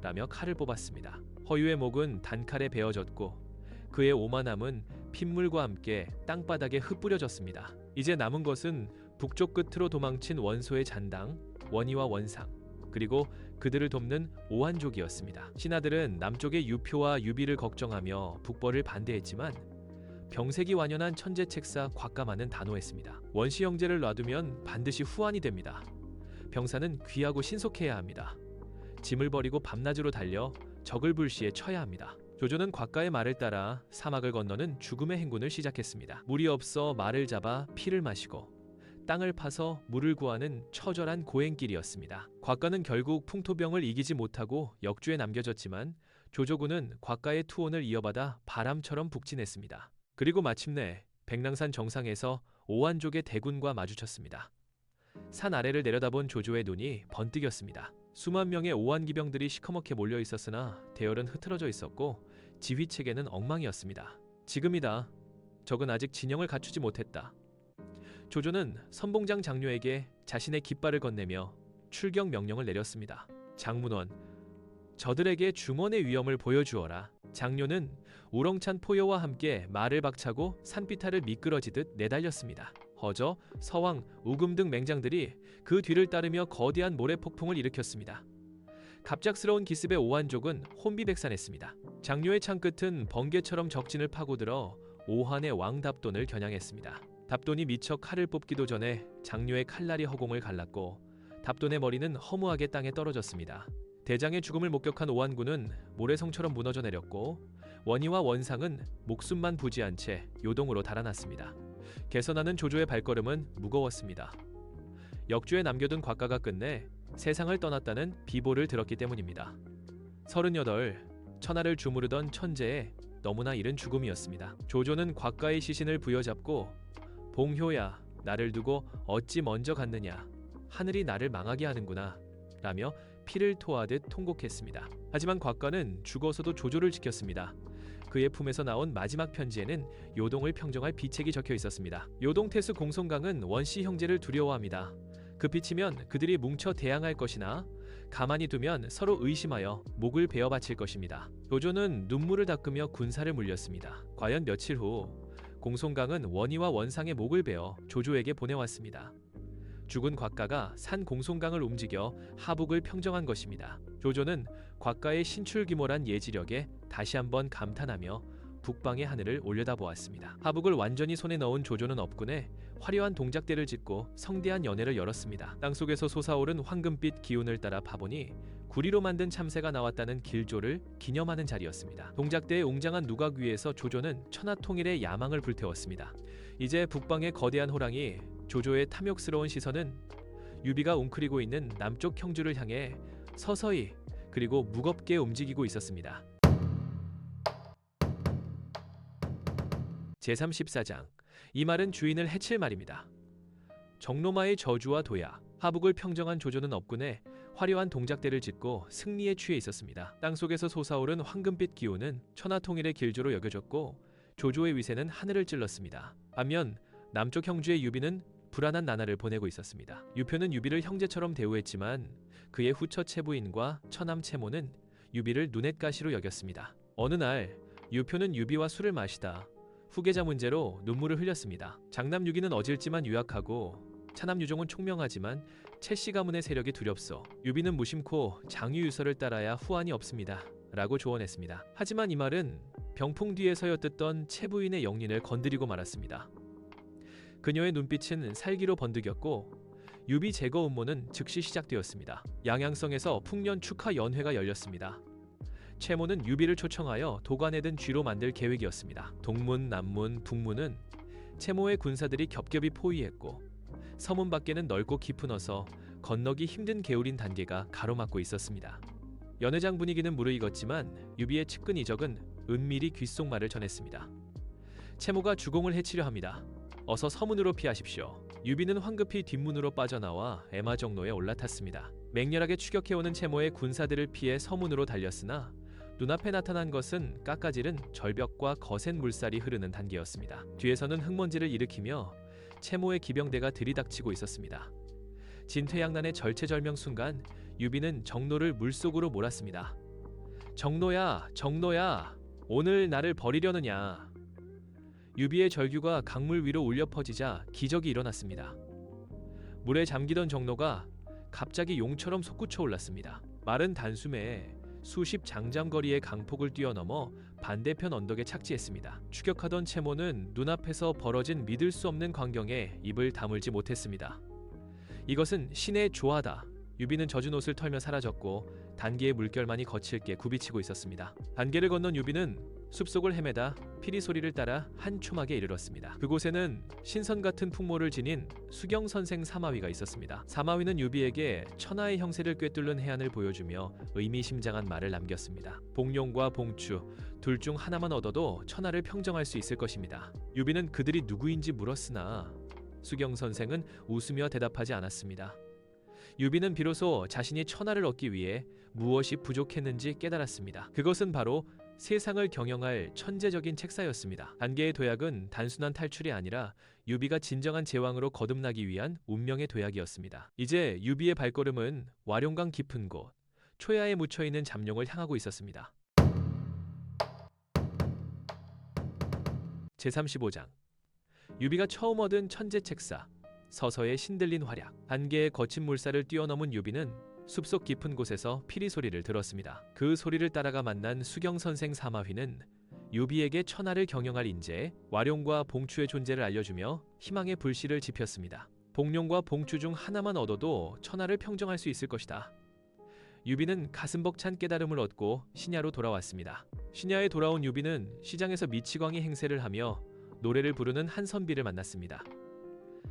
Speaker 1: 라며 칼을 뽑았습니다. 허유의 목은 단칼에 베어졌고 그의 오만함은 핏물과 함께 땅바닥에 흩뿌려졌습니다. 이제 남은 것은 북쪽 끝으로 도망친 원소의 잔당, 원희와 원상, 그리고 그들을 돕는 오한족이었습니다. 신하들은 남쪽의 유표와 유비를 걱정하며 북벌을 반대했지만 병색이 완연한 천재책사 곽가마는 단호했습니다. 원시 형제를 놔두면 반드시 후환이 됩니다. 병사는 귀하고 신속해야 합니다. 짐을 버리고 밤낮으로 달려 적을 불시에 쳐야 합니다. 조조는 곽가의 말을 따라 사막을 건너는 죽음의 행군을 시작했습니다. 물이 없어 말을 잡아 피를 마시고 땅을 파서 물을 구하는 처절한 고행길이었습니다. 곽가는 결국 풍토병을 이기지 못하고 역주에 남겨졌지만 조조군은 곽가의 투혼을 이어받아 바람처럼 북진했습니다. 그리고 마침내 백랑산 정상에서 오한족의 대군과 마주쳤습니다. 산 아래를 내려다본 조조의 눈이 번뜩였습니다. 수만 명의 오한 기병들이 시커멓게 몰려 있었으나 대열은 흐트러져 있었고 지휘체계는 엉망이었습니다. 지금이다. 적은 아직 진영을 갖추지 못했다. 조조는 선봉장 장료에게 자신의 깃발을 건네며 출격 명령을 내렸습니다. 장문원, 저들에게 중원의 위엄을 보여주어라. 장료는 우렁찬 포효와 함께 말을 박차고 산비탈을 미끄러지듯 내달렸습니다. 허저, 서왕, 우금 등 맹장들이 그 뒤를 따르며 거대한 모래폭풍을 일으켰습니다. 갑작스러운 기습에 오한족은 혼비백산했습니다. 장료의 창끝은 번개처럼 적진을 파고들어 오한의 왕 답돈을 겨냥했습니다. 답돈이 미처 칼을 뽑기도 전에 장료의 칼날이 허공을 갈랐고 답돈의 머리는 허무하게 땅에 떨어졌습니다. 대장의 죽음을 목격한 오한군은 모래성처럼 무너져 내렸고 원희와 원상은 목숨만 부지한 채 요동으로 달아났습니다. 개선하는 조조의 발걸음은 무거웠습니다. 역주에 남겨둔 곽가가 끝내 세상을 떠났다는 비보를 들었기 때문입니다. 38, 천하를 주무르던 천재의 너무나 이른 죽음이었습니다. 조조는 곽가의 시신을 부여잡고 봉효야, 나를 두고 어찌 먼저 갔느냐. 하늘이 나를 망하게 하는구나 라며 피를 토하듯 통곡했습니다. 하지만 곽가는 죽어서도 조조를 지켰습니다. 그의 품에서 나온 마지막 편지에는 요동을 평정할 비책이 적혀 있었습니다. 요동태수 공손강은 원씨 형제를 두려워합니다. 급히치면 그들이 뭉쳐 대항할 것이나 가만히 두면 서로 의심하여 목을 베어 바칠 것입니다. 조조는 눈물을 닦으며 군사를 물렸습니다. 과연 며칠 후 공손강은 원희와 원상의 목을 베어 조조에게 보내왔습니다. 죽은 곽가가 산 공손강을 움직여 하북을 평정한 것입니다. 조조는 곽가의 신출귀몰한 예지력에 다시 한번 감탄하며 북방의 하늘을 올려다보았습니다. 하북을 완전히 손에 넣은 조조는 업군에 화려한 동작대를 짓고 성대한 연회를 열었습니다. 땅속에서 솟아오른 황금빛 기운을 따라 파보니 구리로 만든 참새가 나왔다는 길조를 기념하는 자리였습니다. 동작대의 웅장한 누각 위에서 조조는 천하통일의 야망을 불태웠습니다. 이제 북방의 거대한 호랑이 조조의 탐욕스러운 시선은 유비가 웅크리고 있는 남쪽 형주를 향해 서서히 그리고 무겁게 움직이고 있었습니다. 제34장 이 말은 주인을 해칠 말입니다. 정로마의 저주와 도야 하북을 평정한 조조는 업군에 화려한 동작대를 짓고 승리에 취해 있었습니다. 땅속에서 솟아오른 황금빛 기운은 천하통일의 길조로 여겨졌고 조조의 위세는 하늘을 찔렀습니다. 반면 남쪽 형주의 유비는 불안한 나날을 보내고 있었습니다. 유표는 유비를 형제처럼 대우했지만 그의 후처 채부인과 처남 채모는 유비를 눈엣가시로 여겼습니다. 어느 날 유표는 유비와 술을 마시다 후계자 문제로 눈물을 흘렸습니다. 장남 유기는 어질지만 유약하고 차남 유종은 총명하지만 채씨 가문의 세력이 두렵소. 유비는 무심코 장유유서를 따라야 후환이 없습니다. 라고 조언했습니다. 하지만 이 말은 병풍 뒤에 서였던 채부인의 영린을 건드리고 말았습니다. 그녀의 눈빛은 살기로 번득였고 유비 제거 음모는 즉시 시작되었습니다. 양양성에서 풍년 축하 연회가 열렸습니다. 채모는 유비를 초청하여 도관에 든 쥐로 만들 계획이었습니다. 동문, 남문, 북문은 채모의 군사들이 겹겹이 포위했고 서문 밖에는 넓고 깊은 어서 건너기 힘든 개울인 단계가 가로막고 있었습니다. 연회장 분위기는 무르익었지만 유비의 측근 이적은 은밀히 귓속말을 전했습니다. 채모가 주공을 해치려 합니다. 어서 서문으로 피하십시오. 유비는 황급히 뒷문으로 빠져나와 에마정로에 올라탔습니다. 맹렬하게 추격해오는 채모의 군사들을 피해 서문으로 달렸으나 눈앞에 나타난 것은 깎아지른 절벽과 거센 물살이 흐르는 단계였습니다. 뒤에서는 흙먼지를 일으키며 채모의 기병대가 들이닥치고 있었습니다. 진퇴양난의 절체절명 순간 유비는 정로를 물속으로 몰았습니다. 정로야, 정로야, 오늘 나를 버리려느냐. 유비의 절규가 강물 위로 울려 퍼지자 기적이 일어났습니다. 물에 잠기던 정로가 갑자기 용처럼 솟구쳐 올랐습니다. 마른 단숨에 수십 장장거리의 강폭을 뛰어넘어 반대편 언덕에 착지했습니다. 추격하던 채모는 눈앞에서 벌어진 믿을 수 없는 광경에 입을 다물지 못했습니다. 이것은 신의 조화다. 유비는 젖은 옷을 털며 사라졌고 단계의 물결만이 거칠게 굽이치고 있었습니다. 단계를 건넌 유비는 숲속을 헤매다 피리 소리를 따라 한 초막에 이르렀습니다. 그곳에는 신선 같은 풍모를 지닌 수경선생 사마위가 있었습니다. 사마위는 유비에게 천하의 형세를 꿰뚫는 해안을 보여주며 의미심장한 말을 남겼습니다. 복룡과 봉추 둘 중 하나만 얻어도 천하를 평정할 수 있을 것입니다. 유비는 그들이 누구인지 물었으나 수경선생은 웃으며 대답하지 않았습니다. 유비는 비로소 자신이 천하를 얻기 위해 무엇이 부족했는지 깨달았습니다. 그것은 바로 세상을 경영할 천재적인 책사였습니다. 단계의 도약은 단순한 탈출이 아니라 유비가 진정한 제왕으로 거듭나기 위한 운명의 도약이었습니다. 이제 유비의 발걸음은 와룡강 깊은 곳, 초야에 묻혀있는 잠룡을 향하고 있었습니다. 제35장 유비가 처음 얻은 천재 책사, 서서의 신들린 활약. 단계의 거친 물살을 뛰어넘은 유비는 숲속 깊은 곳에서 피리 소리를 들었습니다. 그 소리를 따라가 만난 수경선생 사마휘는 유비에게 천하를 경영할 인재, 와룡과 봉추의 존재를 알려주며 희망의 불씨를 지폈습니다. 복룡과 봉추 중 하나만 얻어도 천하를 평정할 수 있을 것이다. 유비는 가슴 벅찬 깨달음을 얻고 신야로 돌아왔습니다. 신야에 돌아온 유비는 시장에서 미치광이 행세를 하며 노래를 부르는 한 선비를 만났습니다.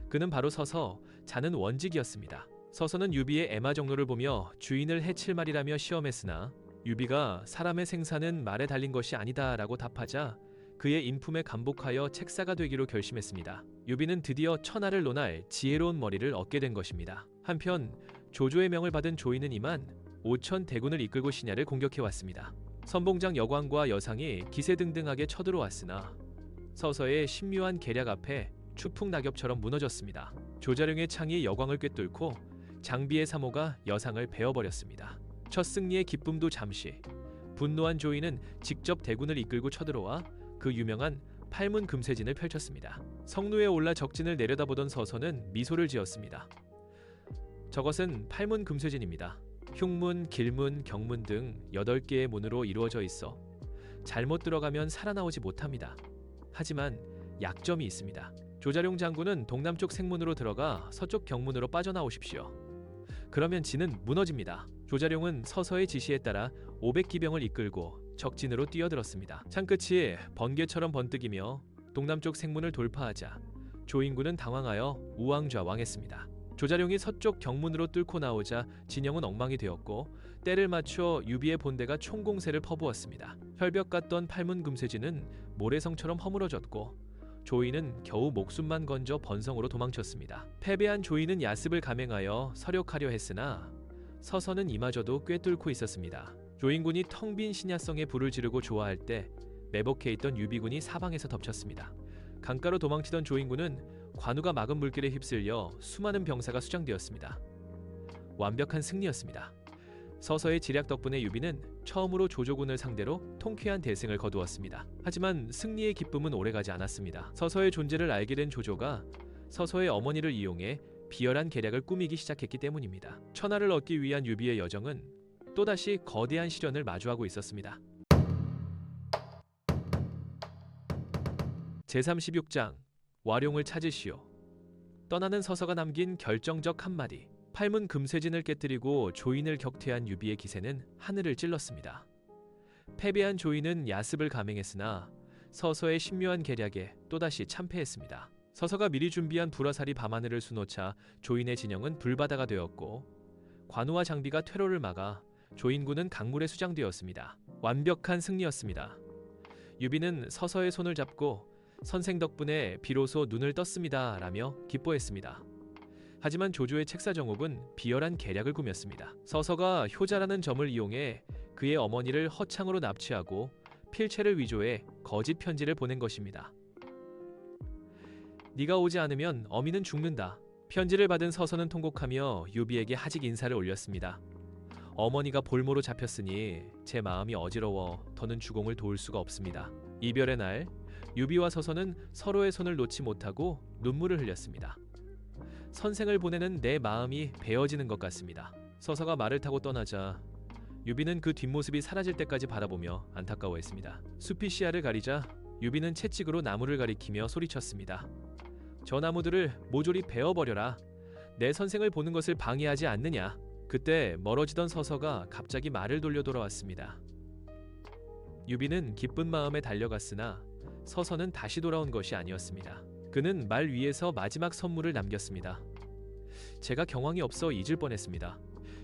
Speaker 1: 그는 바로 서서, 자는 원직이었습니다. 서서는 유비의 애마 정로를 보며 주인을 해칠 말이라며 시험했으나 유비가 사람의 생사는 말에 달린 것이 아니다 라고 답하자 그의 인품에 감복하여 책사가 되기로 결심했습니다. 유비는 드디어 천하를 논할 지혜로운 머리를 얻게 된 것입니다. 한편 조조의 명을 받은 조인은 이만 5천 대군을 이끌고 신야를 공격해왔습니다. 선봉장 여광과 여상이 기세등등하게 쳐들어왔으나 서서의 신묘한 계략 앞에 추풍 낙엽처럼 무너졌습니다. 조자룡의 창이 여광을 꿰뚫고 장비의 사모가 여상을 베어버렸습니다. 첫 승리의 기쁨도 잠시. 분노한 조인은 직접 대군을 이끌고 쳐들어와 그 유명한 팔문 금세진을 펼쳤습니다. 성루에 올라 적진을 내려다보던 서서는 미소를 지었습니다. 저것은 팔문 금세진입니다. 흉문, 길문, 경문 등 8개의 문으로 이루어져 있어 잘못 들어가면 살아나오지 못합니다. 하지만 약점이 있습니다. 조자룡 장군은 동남쪽 생문으로 들어가 서쪽 경문으로 빠져나오십시오. 그러면 진은 무너집니다. 조자룡은 서서의 지시에 따라 500기병을 이끌고 적진으로 뛰어들었습니다. 창끝이 번개처럼 번뜩이며 동남쪽 생문을 돌파하자 조인군은 당황하여 우왕좌왕했습니다. 조자룡이 서쪽 경문으로 뚫고 나오자 진영은 엉망이 되었고 때를 맞춰 유비의 본대가 총공세를 퍼부었습니다. 혈벽 같던 팔문 금세진은 모래성처럼 허물어졌고 조인은 겨우 목숨만 건져 번성으로 도망쳤습니다. 패배한 조인은 야습을 감행하여 서력하려 했으나 서서는 이마저도 꿰뚫고 있었습니다. 조인군이 텅 빈 신야성에 불을 지르고 좋아할 때 매복해 있던 유비군이 사방에서 덮쳤습니다. 강가로 도망치던 조인군은 관우가 막은 물길에 휩쓸려 수많은 병사가 수장되었습니다. 완벽한 승리였습니다. 서서의 지략 덕분에 유비는 처음으로 조조군을 상대로 통쾌한 대승을 거두었습니다. 하지만 승리의 기쁨은 오래가지 않았습니다. 서서의 존재를 알게 된 조조가 서서의 어머니를 이용해 비열한 계략을 꾸미기 시작했기 때문입니다. 천하를 얻기 위한 유비의 여정은 또다시 거대한 시련을 마주하고 있었습니다. 제36장 와룡을 찾으시오. 떠나는 서서가 남긴 결정적 한마디. 팔문 금세진을 깨뜨리고 조인을 격퇴한 유비의 기세는 하늘을 찔렀습니다. 패배한 조인은 야습을 감행했으나 서서의 신묘한 계략에 또다시 참패했습니다. 서서가 미리 준비한 불화살이 밤하늘을 수놓자 조인의 진영은 불바다가 되었고 관우와 장비가 퇴로를 막아 조인군은 강물에 수장되었습니다. 완벽한 승리였습니다. 유비는 서서의 손을 잡고 선생 덕분에 비로소 눈을 떴습니다 라며 기뻐했습니다. 하지만 조조의 책사정옥은 비열한 계략을 꾸몄습니다. 서서가 효자라는 점을 이용해 그의 어머니를 허창으로 납치하고 필체를 위조해 거짓 편지를 보낸 것입니다. 네가 오지 않으면 어미는 죽는다. 편지를 받은 서서는 통곡하며 유비에게 하직 인사를 올렸습니다. 어머니가 볼모로 잡혔으니 제 마음이 어지러워 더는 주공을 도울 수가 없습니다. 이별의 날 유비와 서서는 서로의 손을 놓지 못하고 눈물을 흘렸습니다. 선생을 보내는 내 마음이 베어지는 것 같습니다. 서서가 말을 타고 떠나자 유비는 그 뒷모습이 사라질 때까지 바라보며 안타까워했습니다. 숲이 시야를 가리자 유비는 채찍으로 나무를 가리키며 소리쳤습니다. 저 나무들을 모조리 베어버려라. 내 선생을 보는 것을 방해하지 않느냐. 그때 멀어지던 서서가 갑자기 말을 돌려 돌아왔습니다. 유비는 기쁜 마음에 달려갔으나 서서는 다시 돌아온 것이 아니었습니다. 그는 말 위에서 마지막 선물을 남겼습니다. 제가 경황이 없어 잊을 뻔했습니다.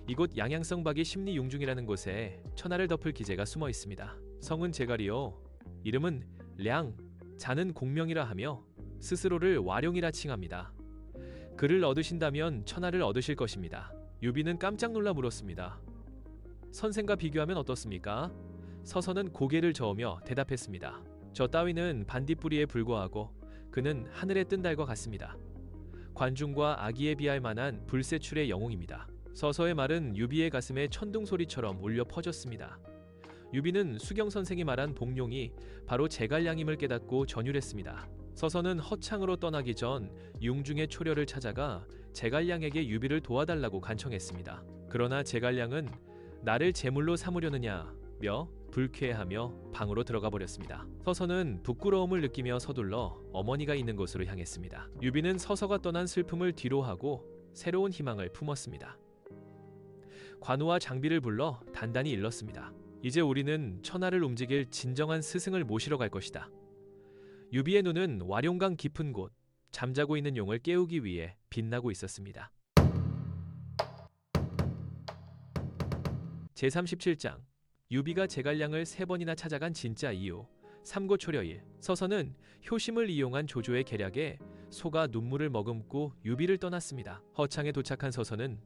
Speaker 1: 이곳 양양성박이 심리융중이라는 곳에 천하를 덮을 기재가 숨어 있습니다. 성은 제갈이요. 이름은 량, 자는 공명이라 하며 스스로를 와룡이라 칭합니다. 그를 얻으신다면 천하를 얻으실 것입니다. 유비는 깜짝 놀라 물었습니다. 선생과 비교하면 어떻습니까? 서서는 고개를 저으며 대답했습니다. 저 따위는 반딧불이에 불과하고 그는 하늘에 뜬 달과 같습니다. 관중과 아기에 비할 만한 불세출의 영웅입니다. 서서의 말은 유비의 가슴에 천둥소리처럼 울려 퍼졌습니다. 유비는 수경 선생이 말한 복룡이 바로 제갈량임을 깨닫고 전율했습니다. 서서는 허창으로 떠나기 전 융중의 초려를 찾아가 제갈량에게 유비를 도와달라고 간청했습니다. 그러나 제갈량은 나를 제물로 삼으려느냐며 불쾌해하며 방으로 들어가 버렸습니다. 서서는 부끄러움을 느끼며 서둘러 어머니가 있는 곳으로 향했습니다. 유비는 서서가 떠난 슬픔을 뒤로하고 새로운 희망을 품었습니다. 관우와 장비를 불러 단단히 일렀습니다. 이제 우리는 천하를 움직일 진정한 스승을 모시러 갈 것이다. 유비의 눈은 와룡강 깊은 곳, 잠자고 있는 용을 깨우기 위해 빛나고 있었습니다. 제37장 유비가 제갈량을 3번이나 찾아간 진짜 이유. 삼고초려일. 서서는 효심을 이용한 조조의 계략에 속아 눈물을 머금고 유비를 떠났습니다. 허창에 도착한 서서는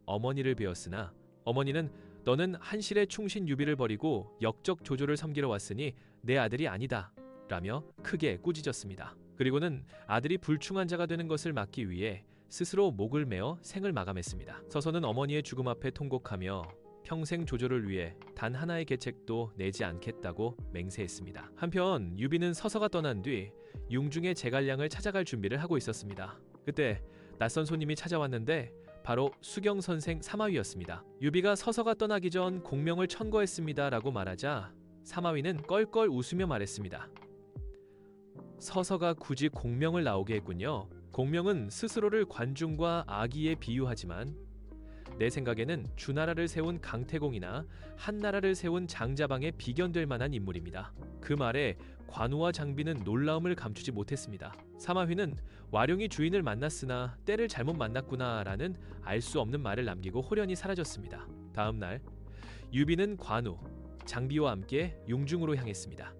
Speaker 1: 어머니를 배웠으나 어머니는 너는 한실의 충신 유비를 버리고 역적 조조를 섬기러 왔으니 내 아들이 아니다 라며 크게 꾸짖었습니다. 그리고는 아들이 불충한 자가 되는 것을 막기 위해 스스로 목을 메어 생을 마감했습니다. 서서는 어머니의 죽음 앞에 통곡하며 평생 조조를 위해 단 하나의 계책도 내지 않겠다고 맹세했습니다. 한편 유비는 서서가 떠난 뒤 융중의 제갈량을 찾아갈 준비를 하고 있었습니다. 그때 낯선 손님이 찾아왔는데 바로 수경 선생 사마위였습니다. 유비가 서서가 떠나기 전 공명을 천거했습니다 라고 말하자 사마위는 껄껄 웃으며 말했습니다. 서서가 굳이 공명을 나오게 했군요. 공명은 스스로를 관중과 아기에 비유하지만 내 생각에는 주나라를 세운 강태공이나 한나라를 세운 장자방에 비견될 만한 인물입니다. 그 말에 관우와 장비는 놀라움을 감추지 못했습니다. 사마휘는 와룡이 주인을 만났으나 때를 잘못 만났구나 라는 알 수 없는 말을 남기고 호련히 사라졌습니다. 다음 날 유비는 관우, 장비와 함께 융중으로 향했습니다.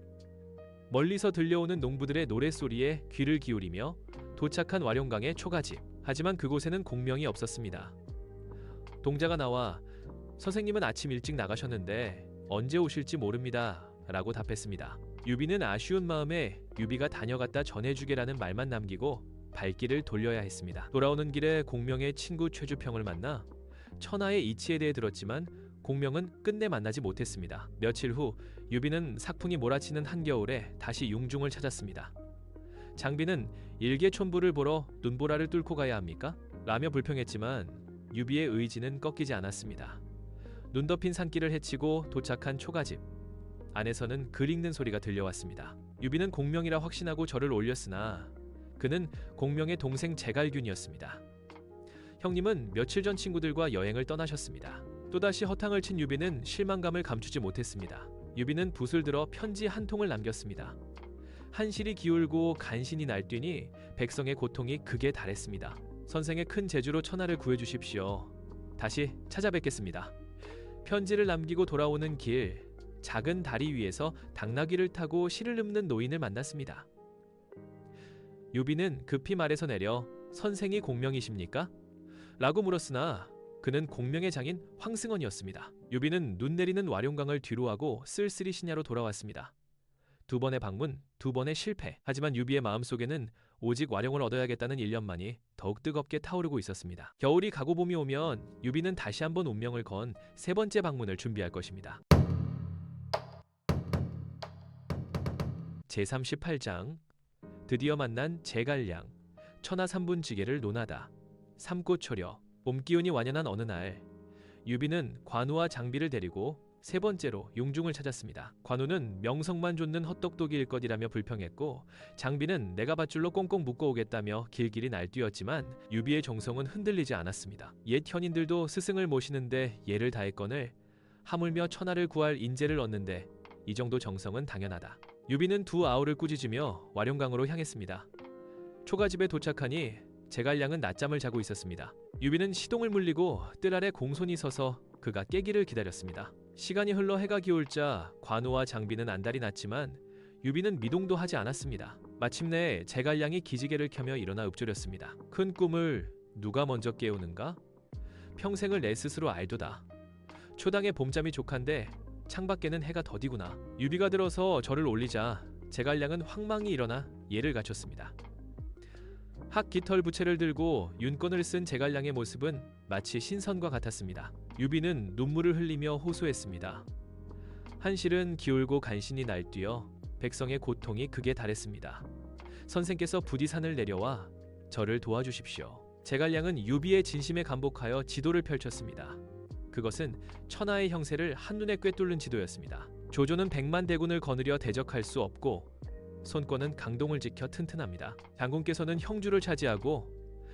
Speaker 1: 멀리서 들려오는 농부들의 노랫소리에 귀를 기울이며 도착한 와룡강의 초가집. 하지만 그곳에는 공명이 없었습니다. 동자가 나와 선생님은 아침 일찍 나가셨는데 언제 오실지 모릅니다 라고 답했습니다. 유비는 아쉬운 마음에 유비가 다녀갔다 전해주게라는 말만 남기고 발길을 돌려야 했습니다. 돌아오는 길에 공명의 친구 최주평을 만나 천하의 이치에 대해 들었지만 공명은 끝내 만나지 못했습니다. 며칠 후 유비는 sak풍이 몰아치는 한겨울에 다시 융중을 찾았습니다. 장비는 일개촌부를 보러 눈보라를 뚫고 가야 합니까? 라며 불평했지만 유비의 의지는 꺾이지 않았습니다. 눈 덮인 산길을 헤치고 도착한 초가집. 안에서는 글 읽는 소리가 들려왔습니다. 유비는 공명이라 확신하고 절을 올렸으나 그는 공명의 동생 제갈균이었습니다. 형님은 며칠 전 친구들과 여행을 떠나셨습니다. 또다시 허탕을 친 유비는 실망감을 감추지 못했습니다. 유비는 붓을 들어 편지 한 통을 남겼습니다. 한실이 기울고 간신히 날뛰니 백성의 고통이 극에 달했습니다. 선생의 큰 재주로 천하를 구해주십시오. 다시 찾아뵙겠습니다. 편지를 남기고 돌아오는 길, 작은 다리 위에서 당나귀를 타고 실을 읊는 노인을 만났습니다. 유비는 급히 말에서 내려 선생이 공명이십니까? 라고 물었으나 그는 공명의 장인 황승원이었습니다. 유비는 눈 내리는 와룡강을 뒤로하고 쓸쓸히 신야로 돌아왔습니다. 2번의 방문, 2번의 실패. 하지만 유비의 마음속에는 오직 와룡을 얻어야겠다는 일념만이 더욱 뜨겁게 타오르고 있었습니다. 겨울이 가고 봄이 오면 유비는 다시 한번 운명을 건 3번째 방문을 준비할 것입니다. 제38장 드디어 만난 제갈량. 천하 3분지계를 논하다. 삼고초려. 봄기운이 완연한 어느 날 유비는 관우와 장비를 데리고 세 번째로 용중을 찾았습니다. 관우는 명성만 좇는 헛똑똑이일 것이라며 불평했고, 장비는 내가 밧줄로 꽁꽁 묶어오겠다며 길길이 날뛰었지만 유비의 정성은 흔들리지 않았습니다. 옛 현인들도 스승을 모시는데 예를 다했거늘 하물며 천하를 구할 인재를 얻는데 이 정도 정성은 당연하다. 유비는 두 아우를 꾸짖으며 와룡강으로 향했습니다. 초가집에 도착하니 제갈량은 낮잠을 자고 있었습니다. 유비는 시동을 물리고 뜰 아래 공손히 서서 그가 깨기를 기다렸습니다. 시간이 흘러 해가 기울자 관우와 장비는 안달이 났지만 유비는 미동도 하지 않았습니다. 마침내 제갈량이 기지개를 켜며 일어나 읊조렸습니다. 큰 꿈을 누가 먼저 깨우는가? 평생을 내 스스로 알도다. 초당의 봄잠이 족한데 창밖에는 해가 더디구나. 유비가 들어서 절을 올리자 제갈량은 황망히 일어나 예를 갖췄습니다. 학 깃털 부채를 들고 윤권을 쓴 제갈량의 모습은 마치 신선과 같았습니다. 유비는 눈물을 흘리며 호소했습니다. 한실은 기울고 간신히 날뛰어 백성의 고통이 극에 달했습니다. 선생께서 부디 산을 내려와 저를 도와주십시오. 제갈량은 유비의 진심에 감복하여 지도를 펼쳤습니다. 그것은 천하의 형세를 한눈에 꿰뚫는 지도였습니다. 조조는 100만 대군을 거느려 대적할 수 없고 손권은 강동을 지켜 튼튼합니다. 장군께서는 형주를 차지하고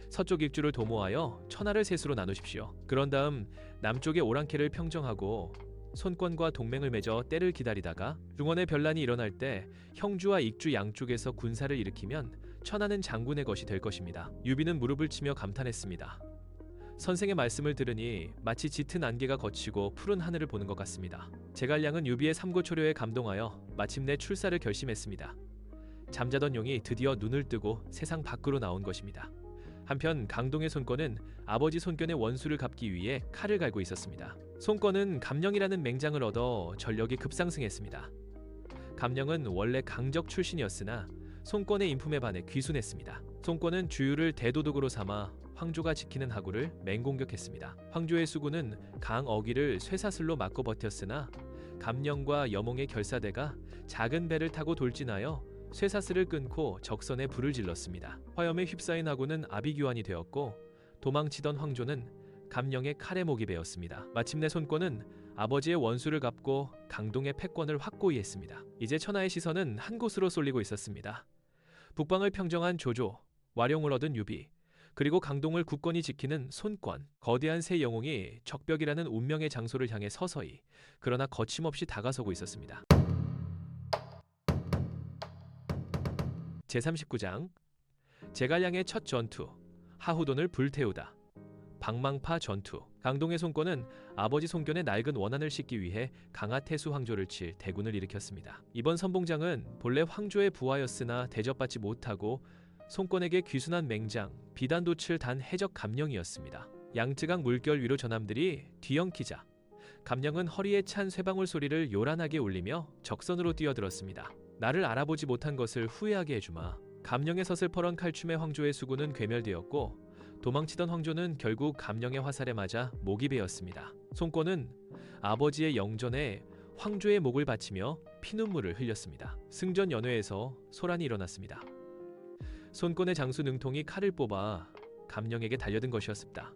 Speaker 1: 서쪽 입주를 도모하여 천하를 셋으로 나누십시오. 그런 다음 남쪽의 오랑캐를 평정하고 손권과 동맹을 맺어 때를 기다리다가 중원의 변란이 일어날 때 형주와 익주 양쪽에서 군사를 일으키면 천하는 장군의 것이 될 것입니다. 유비는 무릎을 치며 감탄했습니다. 선생의 말씀을 들으니 마치 짙은 안개가 걷히고 푸른 하늘을 보는 것 같습니다. 제갈량은 유비의 삼고초려에 감동하여 마침내 출사를 결심했습니다. 잠자던 용이 드디어 눈을 뜨고 세상 밖으로 나온 것입니다. 한편 강동의 손권은 아버지 손견의 원수를 갚기 위해 칼을 갈고 있었습니다. 손권은 감령이라는 맹장을 얻어 전력이 급상승했습니다. 감령은 원래 강적 출신이었으나 손권의 인품에 반해 귀순했습니다. 손권은 주유를 대도독으로 삼아 황조가 지키는 하구를 맹공격했습니다. 황조의 수군은 강 어기를 쇠사슬로 막고 버텼으나 감령과 여몽의 결사대가 작은 배를 타고 돌진하여 쇠사슬을 끊고 적선에 불을 질렀습니다. 화염에 휩싸인 하구는 아비규환이 되었고 도망치던 황조는 감령의 칼에 목이 베었습니다. 마침내 손권은 아버지의 원수를 갚고 강동의 패권을 확고히 했습니다. 이제 천하의 시선은 한 곳으로 쏠리고 있었습니다. 북방을 평정한 조조, 와룡을 얻은 유비, 그리고 강동을 굳건히 지키는 손권, 거대한 세 영웅이 적벽이라는 운명의 장소를 향해 서서히 그러나 거침없이 다가서고 있었습니다. 제39장 제갈량의 첫 전투, 하후돈을 불태우다. 방망파 전투. 강동의 손권은 아버지 손견의 낡은 원한을 씻기 위해 강하태수 황조를 칠 대군을 일으켰습니다. 이번 선봉장은 본래 황조의 부하였으나 대접받지 못하고 손권에게 귀순한 맹장, 비단도칠 단 해적 감령이었습니다. 양쯔강 물결 위로 저남들이 뒤엉키자 감령은 허리에 찬 쇠방울 소리를 요란하게 울리며 적선으로 뛰어들었습니다. 나를 알아보지 못한 것을 후회하게 해주마. 감령의 서슬퍼런 칼춤에 황조의 수군은 괴멸되었고 도망치던 황조는 결국 감령의 화살에 맞아 목이 베었습니다. 손권은 아버지의 영전에 황조의 목을 바치며 피눈물을 흘렸습니다. 승전 연회에서 소란이 일어났습니다. 손권의 장수 능통이 칼을 뽑아 감령에게 달려든 것이었습니다.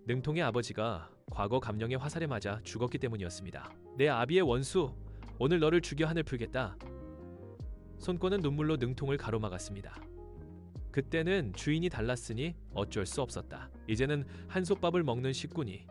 Speaker 1: 능통의 아버지가 과거 감령의 화살에 맞아 죽었기 때문이었습니다. 내 아비의 원수, 오늘 너를 죽여 한을 풀겠다. 손권은 눈물로 능통을 가로막았습니다. 그때는 주인이 달랐으니 어쩔 수 없었다. 이제는 한솥밥을 먹는 식구니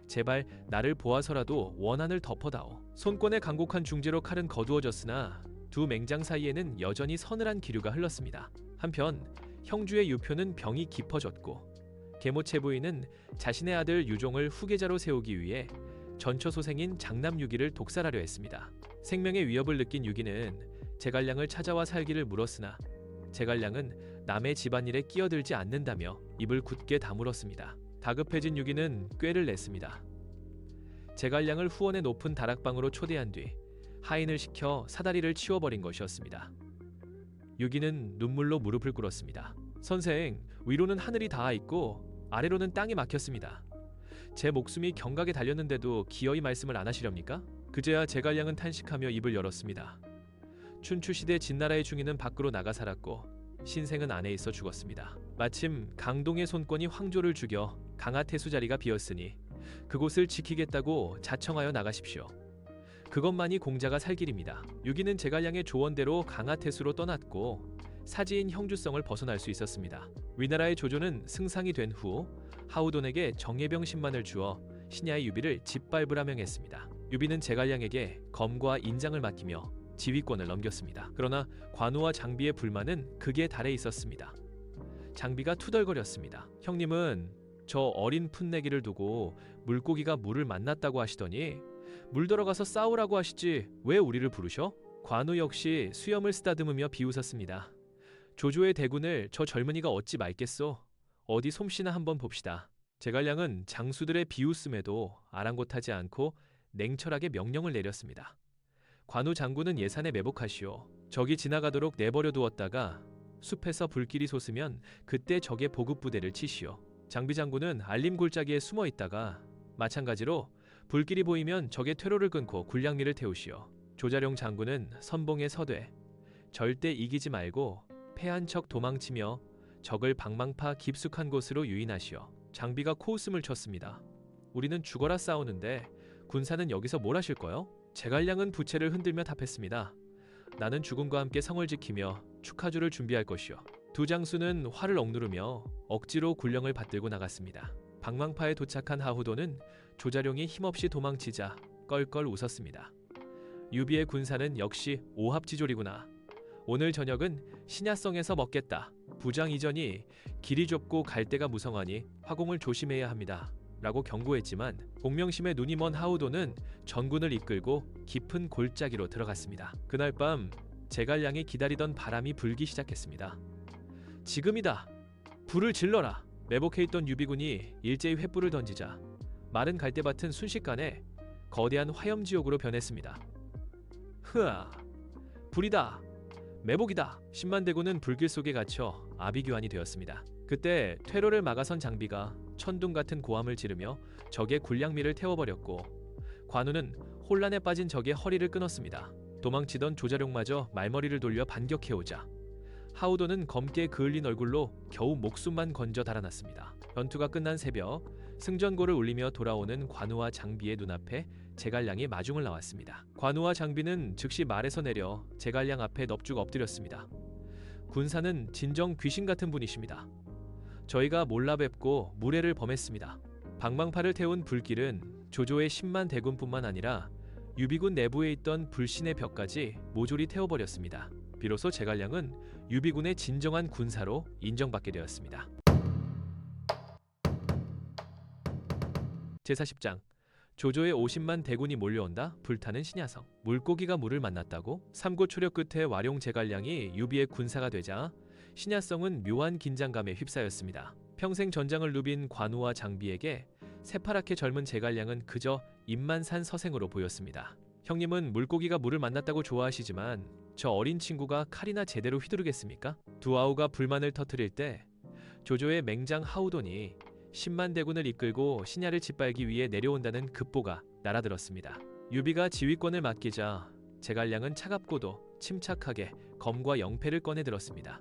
Speaker 1: 제발 나를 보아서라도 원한을 덮어다오. 손권의 간곡한 중재로 칼은 거두어졌으나 두 맹장 사이에는 여전히 서늘한 기류가 흘렀습니다. 한편 형주의 유표는 병이 깊어졌고 계모체 부인은 자신의 아들 유종을 후계자로 세우기 위해 전처소생인 장남 유기를 독살하려 했습니다. 생명의 위협을 느낀 유기는 제갈량을 찾아와 살기를 물었으나 제갈량은 남의 집안일에 끼어들지 않는다며 입을 굳게 다물었습니다. 다급해진 유기는 꾀를 냈습니다. 제갈량을 후원의 높은 다락방으로 초대한 뒤 하인을 시켜 사다리를 치워버린 것이었습니다. 유기는 눈물로 무릎을 꿇었습니다. 선생, 위로는 하늘이 닿아 있고 아래로는 땅이 막혔습니다. 제 목숨이 경각에 달렸는데도 기어이 말씀을 안 하시렵니까? 그제야 제갈량은 탄식하며 입을 열었습니다. 춘추시대 진나라의 중인은 밖으로 나가 살았고 신생은 안에 있어 죽었습니다. 마침 강동의 손권이 황조를 죽여 강하태수 자리가 비었으니 그곳을 지키겠다고 자청하여 나가십시오. 그것만이 공자가 살 길입니다. 유기는 제갈량의 조언대로 강하태수로 떠났고 사지인 형주성을 벗어날 수 있었습니다. 위나라의 조조는 승상이 된 후 하우돈에게 정예병 10만을 주어 신야의 유비를 짓밟으라 명했습니다. 유비는 제갈량에게 검과 인장을 맡기며 지휘권을 넘겼습니다. 그러나 관우와 장비의 불만은 극에 달해 있었습니다. 장비가 투덜거렸습니다. 형님은 저 어린 풋내기를 두고 물고기가 물을 만났다고 하시더니 물 들어가서 싸우라고 하시지 왜 우리를 부르셔? 관우 역시 수염을 쓰다듬으며 비웃었습니다. 조조의 대군을 저 젊은이가 어찌 말겠소? 어디 솜씨나 한번 봅시다. 제갈량은 장수들의 비웃음에도 아랑곳하지 않고 냉철하게 명령을 내렸습니다. 관우 장군은 예산에 매복하시오. 적이 지나가도록 내버려 두었다가 숲에서 불길이 솟으면 그때 적의 보급부대를 치시오. 장비 장군은 알림 골짜기에 숨어 있다가 마찬가지로 불길이 보이면 적의 퇴로를 끊고 군량미를 태우시오. 조자룡 장군은 선봉에 서되 절대 이기지 말고 패한 척 도망치며 적을 방망파 깊숙한 곳으로 유인하시오. 장비가 코웃음을 쳤습니다. 우리는 죽어라 싸우는데 군사는 여기서 뭘 하실 거요? 제갈량은 부채를 흔들며 답했습니다. 나는 죽음과 함께 성을 지키며 축하주를 준비할 것이오. 두 장수는 화를 억누르며 억지로 군령을 받들고 나갔습니다. 방망파에 도착한 하후도는 조자룡이 힘없이 도망치자 껄껄 웃었습니다. 유비의 군사는 역시 오합지졸이구나. 오늘 저녁은 신야성에서 먹겠다. 부장 이전이 길이 좁고 갈대가 무성하니 화공을 조심해야 합니다. 라고 경고했지만 공명심에 눈이 먼 하우도는 전군을 이끌고 깊은 골짜기로 들어갔습니다. 그날 밤 제갈량이 기다리던 바람이 불기 시작했습니다. 지금이다. 불을 질러라. 매복해 있던 유비군이 일제히 횃불을 던지자 마른 갈대밭은 순식간에 거대한 화염지옥으로 변했습니다. 흐아! 불이다! 매복이다! 10만 대군은 불길 속에 갇혀 아비규환이 되었습니다. 그때 퇴로를 막아선 장비가 천둥 같은 고함을 지르며 적의 군량미를 태워버렸고 관우는 혼란에 빠진 적의 허리를 끊었습니다. 도망치던 조자룡마저 말머리를 돌려 반격해오자 하우도는 검게 그을린 얼굴로 겨우 목숨만 건져 달아났습니다. 전투가 끝난 새벽 승전고를 울리며 돌아오는 관우와 장비의 눈앞에 제갈량이 마중을 나왔습니다. 관우와 장비는 즉시 말에서 내려 제갈량 앞에 넙죽 엎드렸습니다. 군사는 진정 귀신 같은 분이십니다. 저희가 몰라 뵙고 무례를 범했습니다. 방망파를 태운 불길은 조조의 10만 대군뿐만 아니라 유비군 내부에 있던 불신의 벽까지 모조리 태워버렸습니다. 비로소 제갈량은 유비군의 진정한 군사로 인정받게 되었습니다. 제40장 조조의 50만 대군이 몰려온다. 불타는 신야성. 물고기가 물을 만났다고? 삼고초려 끝에 와룡 제갈량이 유비의 군사가 되자 신야성은 묘한 긴장감에 휩싸였습니다. 평생 전장을 누빈 관우와 장비에게 새파랗게 젊은 제갈량은 그저 입만 산 서생으로 보였습니다. 형님은 물고기가 물을 만났다고 좋아하시지만 저 어린 친구가 칼이나 제대로 휘두르겠습니까? 두 아우가 불만을 터뜨릴 때 조조의 맹장 하우돈이 10만 대군을 이끌고 신야를 짓밟기 위해 내려온다는 급보가 날아들었습니다. 유비가 지휘권을 맡기자 제갈량은 차갑고도 침착하게 검과 영패를 꺼내 들었습니다.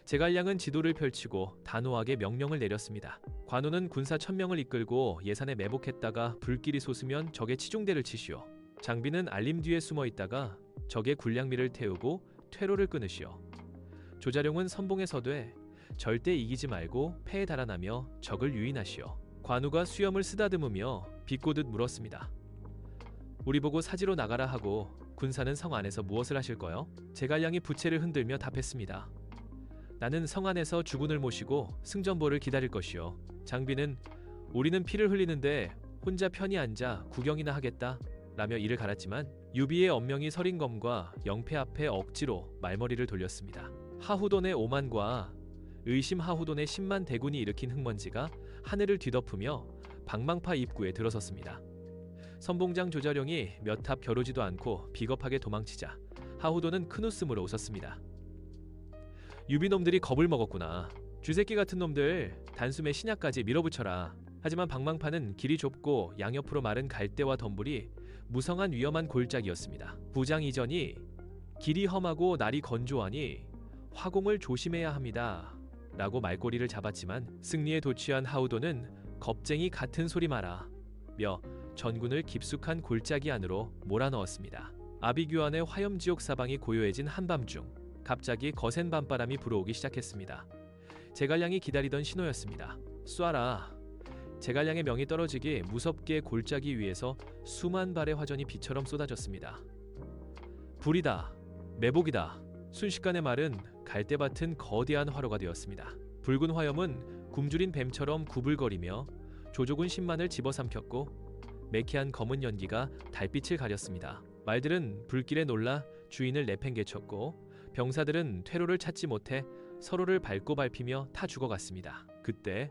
Speaker 1: 제갈량은 지도를 펼치고 단호하게 명령을 내렸습니다. 관우는 군사 1000명을 이끌고 예산에 매복했다가 불길이 솟으면 적의 치중대를 치시오. 장비는 알림 뒤에 숨어 있다가 적의 군량미를 태우고 퇴로를 끊으시오. 조자룡은 선봉에 서되 절대 이기지 말고 패에 달아나며 적을 유인하시오. 관우가 수염을 쓰다듬으며 비꼬듯 물었습니다. 우리 보고 사지로 나가라 하고 군사는 성 안에서 무엇을 하실 거요? 제갈량이 부채를 흔들며 답했습니다. 나는 성 안에서 주군을 모시고 승전보를 기다릴 것이요. 장비는 우리는 피를 흘리는데 혼자 편히 앉아 구경이나 하겠다 라며 이를 갈았지만 유비의 언명이 서린 검과 영패 앞에 억지로 말머리를 돌렸습니다. 하후돈의 오만과 의심 하후돈의 10만 대군이 일으킨 흙먼지가 하늘을 뒤덮으며 방망파 입구에 들어섰습니다. 선봉장 조자룡이 몇 탑 겨루지도 않고 비겁하게 도망치자 하후돈은 큰 웃음으로 웃었습니다. 유비놈들이 겁을 먹었구나. 쥐새끼 같은 놈들 단숨에 신야까지 밀어붙여라. 하지만 방망파는 길이 좁고 양옆으로 마른 갈대와 덤불이 무성한 위험한 골짜기였습니다. 부장 이전이 길이 험하고 날이 건조하니 화공을 조심해야 합니다. 라고 말꼬리를 잡았지만 승리에 도취한 하우도는 겁쟁이 같은 소리 마라. 전군을 깊숙한 골짜기 안으로 몰아넣었습니다. 아비규환의 화염지옥 사방이 고요해진 한밤중 갑자기 거센 밤바람이 불어오기 시작했습니다. 제갈량이 기다리던 신호였습니다. 쏴라. 제갈량의 명이 떨어지기 무섭게 골짜기 위에서 수만 발의 화전이 비처럼 쏟아졌습니다. 불이다. 매복이다. 순식간에 말은 갈대밭은 거대한 화로가 되었습니다. 붉은 화염은 굶주린 뱀처럼 구불거리며 조조군 10만을 집어삼켰고 매캐한 검은 연기가 달빛을 가렸습니다. 말들은 불길에 놀라 주인을 내팽개쳤고 병사들은 퇴로를 찾지 못해 서로를 밟고 밟히며 타 죽어갔습니다. 그때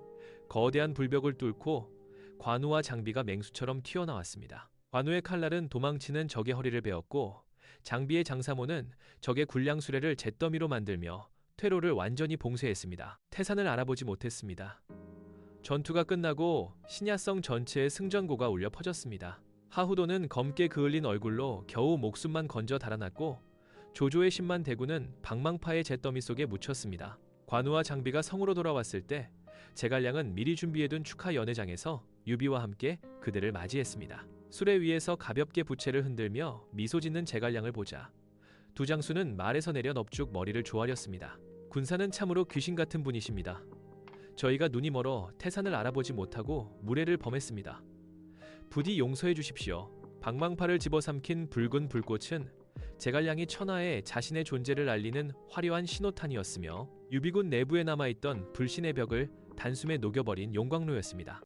Speaker 1: 거대한 불벽을 뚫고 관우와 장비가 맹수처럼 튀어나왔습니다. 관우의 칼날은 도망치는 적의 허리를 베었고 장비의 장사모는 적의 군량 수레를 잿더미로 만들며 퇴로를 완전히 봉쇄했습니다. 태산을 알아보지 못했습니다. 전투가 끝나고 신야성 전체에 승전고가 울려 퍼졌습니다. 하후도는 검게 그을린 얼굴로 겨우 목숨만 건져 달아났고 조조의 10만 대군은 방망파의 잿더미 속에 묻혔습니다. 관우와 장비가 성으로 돌아왔을 때 제갈량은 미리 준비해둔 축하 연회장에서 유비와 함께 그들을 맞이했습니다. 수레 위에서 가볍게 부채를 흔들며 미소 짓는 제갈량을 보자 두 장수는 말에서 내려 넙죽 머리를 조아렸습니다. 군사는 참으로 귀신 같은 분이십니다. 저희가 눈이 멀어 태산을 알아보지 못하고 무례를 범했습니다. 부디 용서해 주십시오. 방망파를 집어삼킨 붉은 불꽃은 제갈량이 천하에 자신의 존재를 알리는 화려한 신호탄이었으며 유비군 내부에 남아있던 불신의 벽을 단숨에 녹여버린 용광로였습니다.